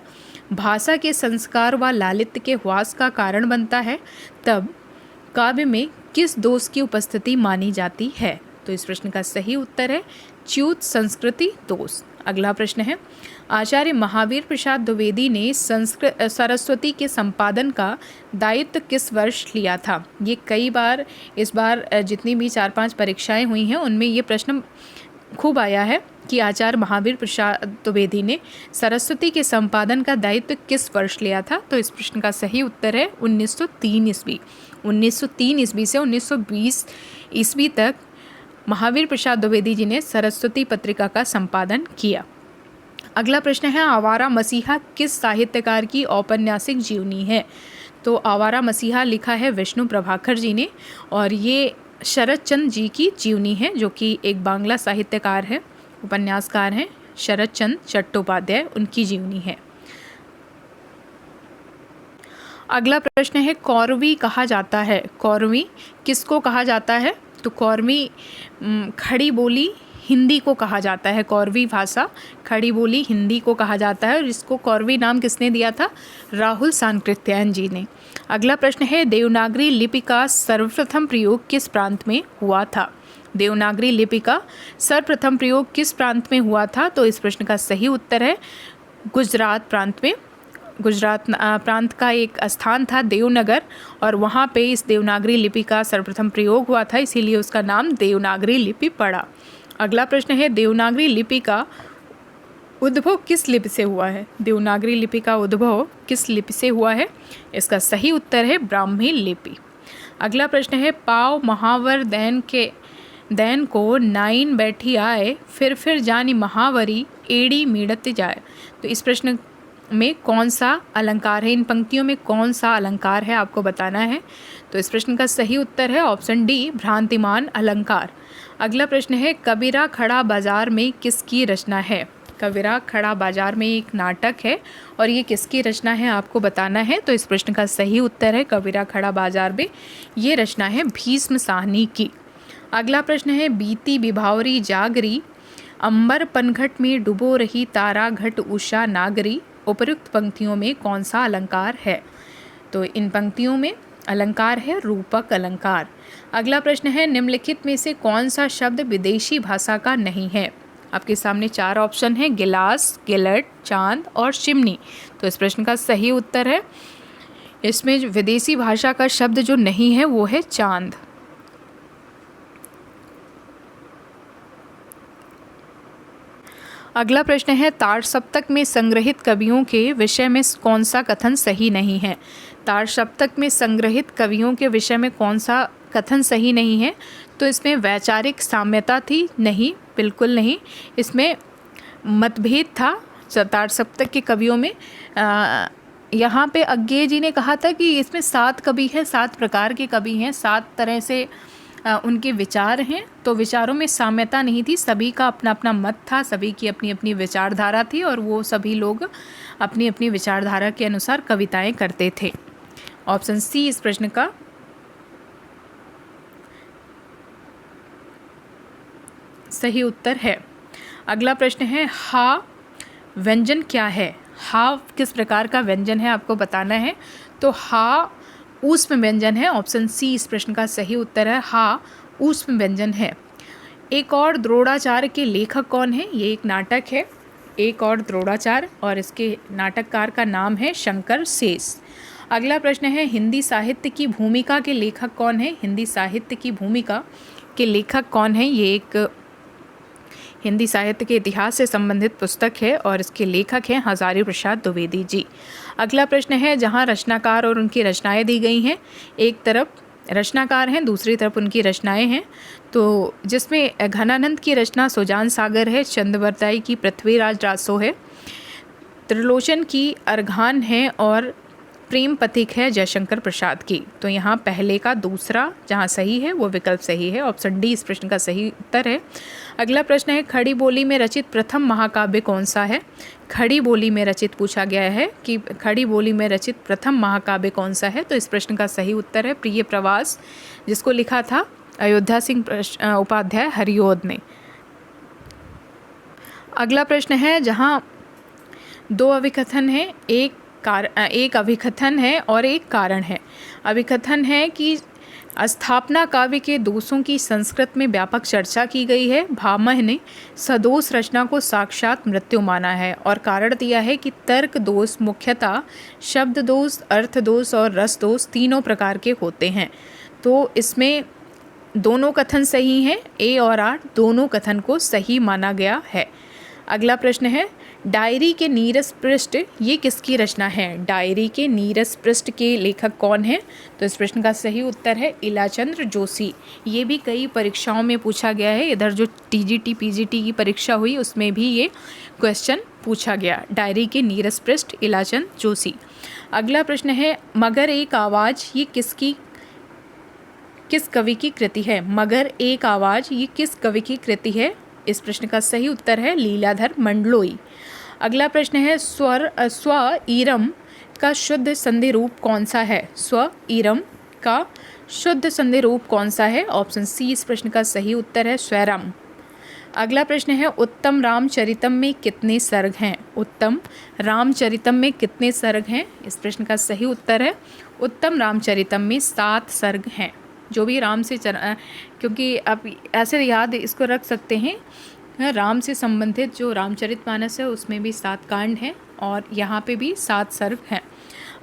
[SPEAKER 1] भाषा के संस्कार व लालित्य के ह्रास का कारण बनता है, तब काव्य में किस दोष की उपस्थिति मानी जाती है। तो इस प्रश्न का सही उत्तर है च्युत संस्कृति दोष। अगला प्रश्न है आचार्य महावीर प्रसाद द्विवेदी ने सरस्वती के संपादन का दायित्व किस वर्ष लिया था। ये कई बार इस बार जितनी भी 4-5 परीक्षाएं हुई हैं उनमें ये प्रश्न खूब आया है कि आचार्य महावीर प्रसाद द्विवेदी ने सरस्वती के संपादन का दायित्व किस वर्ष लिया था। तो इस प्रश्न का सही उत्तर है 1903 ईस्वी। 1903 ईस्वी से 1920 ईस्वी तक महावीर प्रसाद द्विवेदी जी ने सरस्वती पत्रिका का संपादन किया। अगला प्रश्न है आवारा मसीहा किस साहित्यकार की औपन्यासिक जीवनी है। तो आवारा मसीहा लिखा है विष्णु प्रभाकर जी ने और ये शरद चंद्र जी की जीवनी है, जो कि एक बांग्ला साहित्यकार है, उपन्यासकार हैं शरद चंद्र चट्टोपाध्याय, उनकी जीवनी है। अगला प्रश्न है कौरवी कहा जाता है। कौरवी किसको कहा जाता है। तो कौरवी खड़ी बोली हिंदी को कहा जाता है, कौरवी भाषा खड़ी बोली हिंदी को कहा जाता है और इसको कौरवी नाम किसने दिया था? राहुल सांकृत्यायन जी ने। अगला प्रश्न है देवनागरी लिपि का सर्वप्रथम प्रयोग किस प्रांत में हुआ था? देवनागरी लिपि का सर्वप्रथम प्रयोग किस प्रांत में हुआ था? तो इस प्रश्न का सही उत्तर है गुजरात प्रांत में। गुजरात प्रांत का एक स्थान था देवनगर और वहाँ पे इस देवनागरी लिपि का सर्वप्रथम प्रयोग हुआ था, इसीलिए उसका नाम देवनागरी लिपि पड़ा। अगला प्रश्न है देवनागरी लिपि का उद्भव किस लिपि से हुआ है? देवनागरी लिपि का उद्भव किस लिपि से हुआ है? इसका सही उत्तर है ब्राह्मी लिपि। अगला प्रश्न है पाव महावर दैन को नाइन बैठी आए, फिर जानी महावरी एड़ी मीड़त जाए। तो इस प्रश्न में कौन सा अलंकार है? इन पंक्तियों में कौन सा अलंकार है आपको बताना है। तो इस प्रश्न का सही उत्तर है ऑप्शन डी भ्रांतिमान अलंकार। अगला प्रश्न है कबीरा खड़ा बाजार में किसकी रचना है? कबीरा खड़ा बाजार में एक नाटक है और ये किसकी रचना है आपको बताना है। तो इस प्रश्न का सही उत्तर है कबीरा खड़ा बाजार में ये रचना है भीष्म साहनी की। अगला प्रश्न है बीती विभावरी जागरी, अंबर पनघट में डुबो रही तारा घट उषा नागरी। उपयुक्त पंक्तियों में कौन सा अलंकार है? तो इन पंक्तियों में अलंकार है रूपक अलंकार। अगला प्रश्न है निम्नलिखित में से कौन सा शब्द विदेशी भाषा का नहीं है? आपके सामने 4 ऑप्शन है गिलास, गिलट, चांद और चिमनी। तो इस प्रश्न का सही उत्तर है इसमें जो विदेशी भाषा का शब्द जो नहीं है वो है चांद। अगला प्रश्न है ताड़ सप्तक में संग्रहित कवियों के विषय में कौन सा कथन सही नहीं है? ताड़ सप्तक में संग्रहित कवियों के विषय में कौन सा कथन सही नहीं है? तो इसमें वैचारिक साम्यता थी? नहीं, बिल्कुल नहीं। इसमें मतभेद था ताड़ सप्तक के कवियों में। यहाँ पे अज्ञेय जी ने कहा था कि इसमें 7 कवि हैं, 7 प्रकार के कवि हैं, 7 तरह से उनके विचार हैं। तो विचारों में साम्यता नहीं थी, सभी का अपना अपना मत था, सभी की अपनी अपनी विचारधारा थी और वो सभी लोग अपनी अपनी विचारधारा के अनुसार कविताएं करते थे। ऑप्शन सी इस प्रश्न का सही उत्तर है। अगला प्रश्न है हा व्यंजन क्या है? हा किस प्रकार का व्यंजन है आपको बताना है। तो हा ऊष्म व्यंजन है। ऑप्शन सी इस प्रश्न का सही उत्तर है हा ऊष्म व्यंजन है। एक और द्रोणाचार्य के लेखक कौन है? ये एक नाटक है एक और द्रोणाचार्य और इसके नाटककार का नाम है शंकर शेष। अगला प्रश्न है हिंदी साहित्य की भूमिका के लेखक कौन है? हिंदी साहित्य की भूमिका के लेखक कौन है? ये एक हिंदी साहित्य के इतिहास से संबंधित पुस्तक है और इसके लेखक हैं हजारी प्रसाद द्विवेदी जी। अगला प्रश्न है जहां रचनाकार और उनकी रचनाएं दी गई हैं, एक तरफ रचनाकार हैं दूसरी तरफ उनकी रचनाएं हैं। तो जिसमें घनानंद की रचना सुजान सागर है, चंद्रवरदाई की पृथ्वीराज रासो है, त्रिलोचन की अर्घान है और प्रेम पथिक है जयशंकर प्रसाद की। तो यहाँ पहले का दूसरा जहाँ सही है वो विकल्प सही है। ऑप्शन डी इस प्रश्न का सही उत्तर है। अगला प्रश्न है खड़ी बोली में रचित प्रथम महाकाव्य कौन सा है? खड़ी बोली में रचित पूछा गया है कि खड़ी बोली में रचित प्रथम महाकाव्य कौन सा है? तो इस प्रश्न का सही उत्तर है प्रिय प्रवास, जिसको लिखा था अयोध्या सिंह उपाध्याय हरिओद ने। अगला प्रश्न है जहाँ 2 अभिकथन है, एक अभिकथन है और एक कारण है। अभिकथन है कि स्थापना काव्य के दोषों की संस्कृत में व्यापक चर्चा की गई है, भामह ने सदोष रचना को साक्षात मृत्यु माना है। और कारण दिया है कि तर्क दोष मुख्यतः शब्द दोष, अर्थ दोष और रस दोष तीनों प्रकार के होते हैं। तो इसमें दोनों कथन सही हैं, ए और आर दोनों कथन को सही माना गया है। अगला प्रश्न है डायरी के नीरस पृष्ठ ये किसकी रचना है? डायरी के नीरस पृष्ठ के लेखक कौन है? तो इस प्रश्न का सही उत्तर है इलाचंद्र जोशी। ये भी कई परीक्षाओं में पूछा गया है, इधर जो टीजीटी पीजीटी की परीक्षा हुई उसमें भी ये क्वेश्चन पूछा गया। डायरी के नीरस पृष्ठ इलाचंद्र जोशी। अगला प्रश्न है मगर एक आवाज़ ये किस कवि की कृति है? मगर एक आवाज़ ये किस कवि की कृति है? इस प्रश्न का सही उत्तर है लीलाधर मंडलोई। अगला प्रश्न है स्व ईरम का शुद्ध संधि रूप कौन सा है? स्व ईरम का शुद्ध संधि रूप कौन सा है? ऑप्शन सी इस प्रश्न का सही उत्तर है स्वैरम। अगला प्रश्न है उत्तम रामचरितम में कितने सर्ग हैं? उत्तम रामचरितम में कितने सर्ग हैं? इस प्रश्न का सही उत्तर है उत्तम रामचरितम में 7 सर्ग हैं। जो भी राम से क्योंकि आप ऐसे याद इसको रख सकते हैं, राम से संबंधित जो रामचरितमानस है उसमें भी 7 कांड हैं और यहाँ पे भी 7 सर्ग हैं।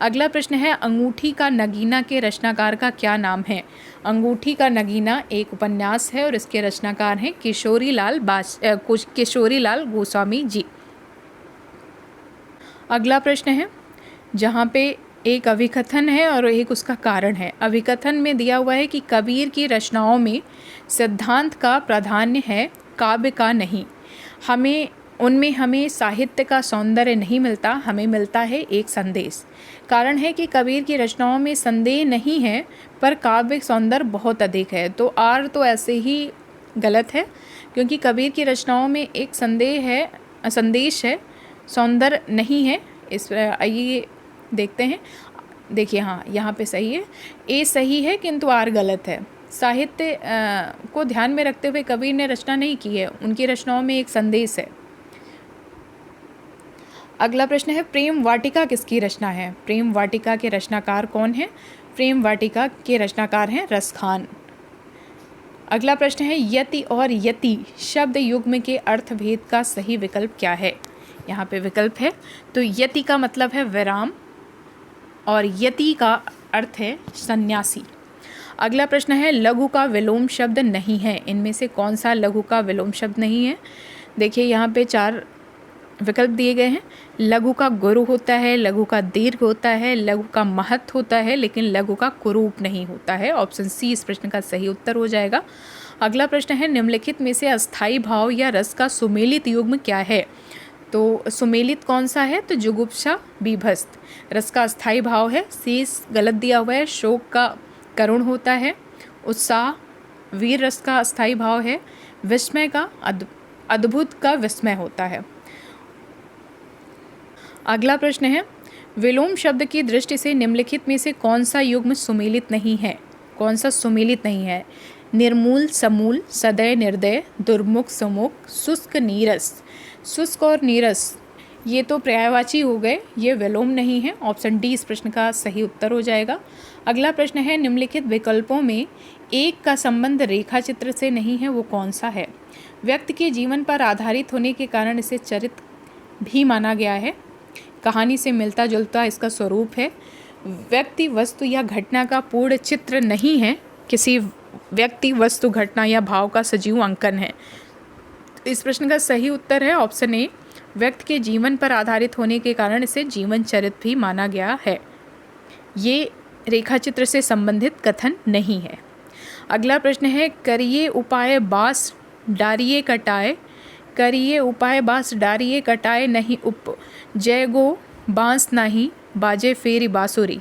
[SPEAKER 1] अगला प्रश्न है अंगूठी का नगीना के रचनाकार का क्या नाम है? अंगूठी का नगीना एक उपन्यास है और इसके रचनाकार हैं किशोरी लाल गोस्वामी जी। अगला प्रश्न है जहाँ पे एक अभिकथन है और एक उसका कारण है। अभिकथन में दिया हुआ है कि कबीर की रचनाओं में सिद्धांत का प्राधान्य है, काव्य का नहीं। हमें साहित्य का सौंदर्य नहीं मिलता, हमें मिलता है एक संदेश। कारण है कि कबीर की रचनाओं में संदेह नहीं है पर काव्य सौंदर्य बहुत अधिक है। तो आर तो ऐसे ही गलत है क्योंकि कबीर की रचनाओं में एक संदेश है, सौंदर्य नहीं है। आइए देखते हैं। देखिए हाँ, यहाँ पे सही है, ए सही है किंतु आर गलत है। साहित्य को ध्यान में रखते हुए कबीर ने रचना नहीं की है, उनकी रचनाओं में एक संदेश है। अगला प्रश्न है प्रेम वाटिका किसकी रचना है? प्रेम वाटिका के रचनाकार कौन है? प्रेम वाटिका के रचनाकार हैं रसखान। अगला प्रश्न है यति और यति शब्द युग्म के अर्थभेद का सही विकल्प क्या है? यहाँ पे विकल्प है तो यति का मतलब है विराम और यति का अर्थ है सन्यासी। अगला प्रश्न है लघु का विलोम शब्द नहीं है, इनमें से कौन सा लघु का विलोम शब्द नहीं है? देखिए यहाँ पे 4 विकल्प दिए गए हैं। लघु का गुरु होता है, लघु का दीर्घ होता है, लघु का महत् होता है, लेकिन लघु का कुरूप नहीं होता है। ऑप्शन सी इस प्रश्न का सही उत्तर हो जाएगा। अगला प्रश्न है निम्नलिखित में से अस्थाई भाव या रस का सुमेलित युग्म क्या है? तो सुमेलित कौन सा है? तो जुगुप्सा बीभत्स रस का अस्थाई भाव है। शेष गलत दिया हुआ है। शोक का करुण होता है। उत्साह वीर रस का अस्थाई भाव है। विस्मय का अद्भुत का विस्मय होता है। अगला प्रश्न है विलोम शब्द की दृष्टि से निम्नलिखित में से कौन सा युग्म सुमेलित नहीं है? कौन सा सुमेलित नहीं है? निर्मूल समूल, सदय निर्दय, दुर्मुख सुमुख, शुष्क नीरस। शुष्क और नीरस ये तो पर्यायवाची हो गए, ये विलोम नहीं है। ऑप्शन डी इस प्रश्न का सही उत्तर हो जाएगा। अगला प्रश्न है निम्नलिखित विकल्पों में एक का संबंध रेखा चित्र से नहीं है, वो कौन सा है? व्यक्ति के जीवन पर आधारित होने के कारण इसे चरित्र भी माना गया है। कहानी से मिलता जुलता इसका स्वरूप है। व्यक्ति वस्तु या घटना का पूर्ण चित्र नहीं है, किसी व्यक्ति वस्तु घटना या भाव का सजीव अंकन है। इस प्रश्न का सही उत्तर है ऑप्शन ए, व्यक्ति के जीवन पर आधारित होने के कारण इसे जीवन चरित्र भी माना गया है। ये रेखाचित्र से संबंधित कथन नहीं है। अगला प्रश्न है करिए उपाय बास डारिये कटाए, करिए उपाय बास डारिये कटाए नहीं उप जय गो बांस नहीं बाजे फेरी बांसुरी।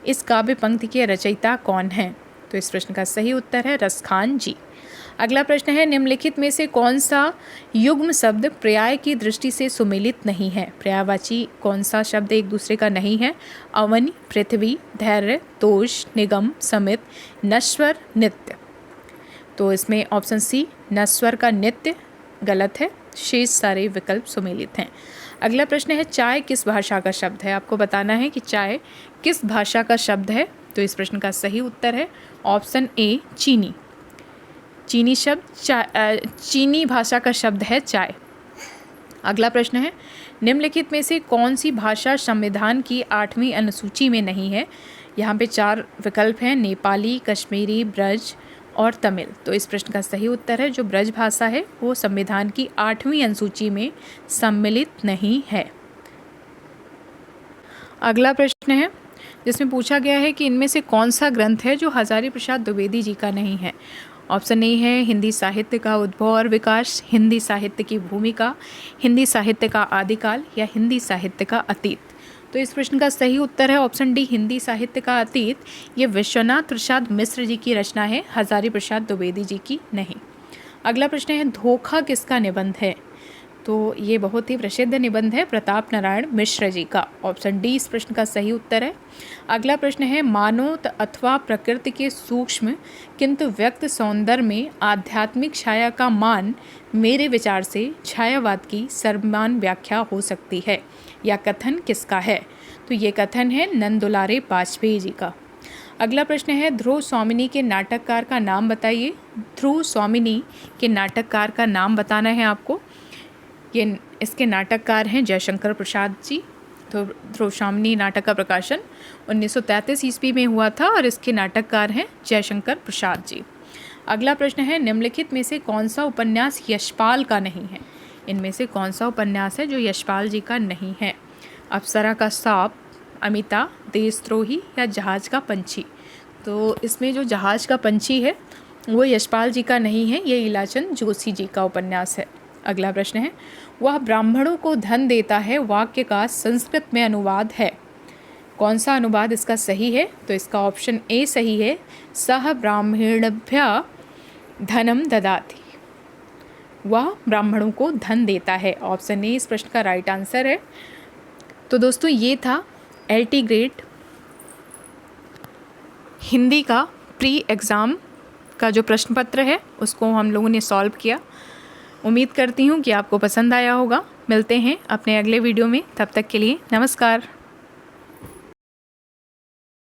[SPEAKER 1] इस काव्य पंक्ति के रचयिता कौन हैं? तो इस प्रश्न का सही उत्तर है रसखान जी। अगला प्रश्न है निम्नलिखित में से कौन सा युग्म शब्द पर्याय की दृष्टि से सुमेलित नहीं है? पर्यायवाची कौन सा शब्द एक दूसरे का नहीं है? अवन, पृथ्वी, धैर्य, तोष, निगम, समित, नश्वर, नित्य। तो इसमें ऑप्शन सी नश्वर का नित्य गलत है, शेष सारे विकल्प सुमेलित हैं। अगला प्रश्न है चाय किस भाषा का शब्द है? आपको बताना है कि चाय किस भाषा का शब्द है। तो इस प्रश्न का सही उत्तर है ऑप्शन ए चीनी। चीनी शब्द चीनी भाषा का शब्द है चाय। अगला प्रश्न है निम्नलिखित में से कौन सी भाषा संविधान की 8वीं अनुसूची में नहीं है? यहाँ पे 4 विकल्प हैं, नेपाली, कश्मीरी, ब्रज और तमिल। तो इस प्रश्न का सही उत्तर है जो ब्रज भाषा है वो संविधान की 8वीं अनुसूची में सम्मिलित नहीं है। अगला प्रश्न है जिसमें पूछा गया है कि इनमें से कौन सा ग्रंथ है जो हजारी प्रसाद द्विवेदी जी का नहीं है? ऑप्शन ए है हिंदी साहित्य का उद्भव और विकास, हिंदी साहित्य की भूमिका, हिंदी साहित्य का आदिकाल या हिंदी साहित्य का अतीत। तो इस प्रश्न का सही उत्तर है ऑप्शन डी हिंदी साहित्य का अतीत। ये विश्वनाथ प्रसाद मिश्र जी की रचना है, हजारी प्रसाद द्विवेदी जी की नहीं। अगला प्रश्न है धोखा किसका निबंध है? तो ये बहुत ही प्रसिद्ध निबंध है प्रताप नारायण मिश्र जी का। ऑप्शन डी इस प्रश्न का सही उत्तर है। अगला प्रश्न है, मानव अथवा प्रकृति के सूक्ष्म किंतु व्यक्त सौंदर्य में आध्यात्मिक छाया का मान मेरे विचार से छायावाद की सर्वमान्य व्याख्या हो सकती है। यह कथन किसका है? तो ये कथन है नंदुलारे बाजपेयी जी का। अगला प्रश्न है, ध्रुव स्वामिनी के नाटककार का नाम बताइए। ध्रुव स्वामिनी के नाटककार का नाम बताना है आपको। ये इसके नाटककार हैं जयशंकर प्रसाद जी। तो ध्रुव स्वामिनी नाटक का प्रकाशन 1933 ईस्वी में हुआ था और इसके नाटककार हैं जयशंकर प्रसाद जी। अगला प्रश्न है, निम्नलिखित में से कौन सा उपन्यास यशपाल का नहीं है? इनमें से कौन सा उपन्यास है जो यशपाल जी का नहीं है? अप्सरा का सांप, अमिता, देशद्रोही या जहाज का पंछी? तो इसमें जो जहाज का पंछी है वो यशपाल जी का नहीं है, ये इलाचंद जोशी जी का उपन्यास है। अगला प्रश्न है, वह ब्राह्मणों को धन देता है वाक्य का संस्कृत में अनुवाद है। कौन सा अनुवाद इसका सही है? तो इसका ऑप्शन ए सही है, सह ब्राह्मणेभ्यः धनम ददाति। वह ब्राह्मणों को धन देता है। ऑप्शन ए इस प्रश्न का राइट आंसर है। तो दोस्तों ये था LT ग्रेड हिंदी का प्री एग्ज़ाम का जो प्रश्न पत्र है उसको हम लोगों ने सॉल्व किया। उम्मीद करती हूँ कि आपको पसंद आया होगा। मिलते हैं अपने अगले वीडियो में, तब तक के लिए नमस्कार।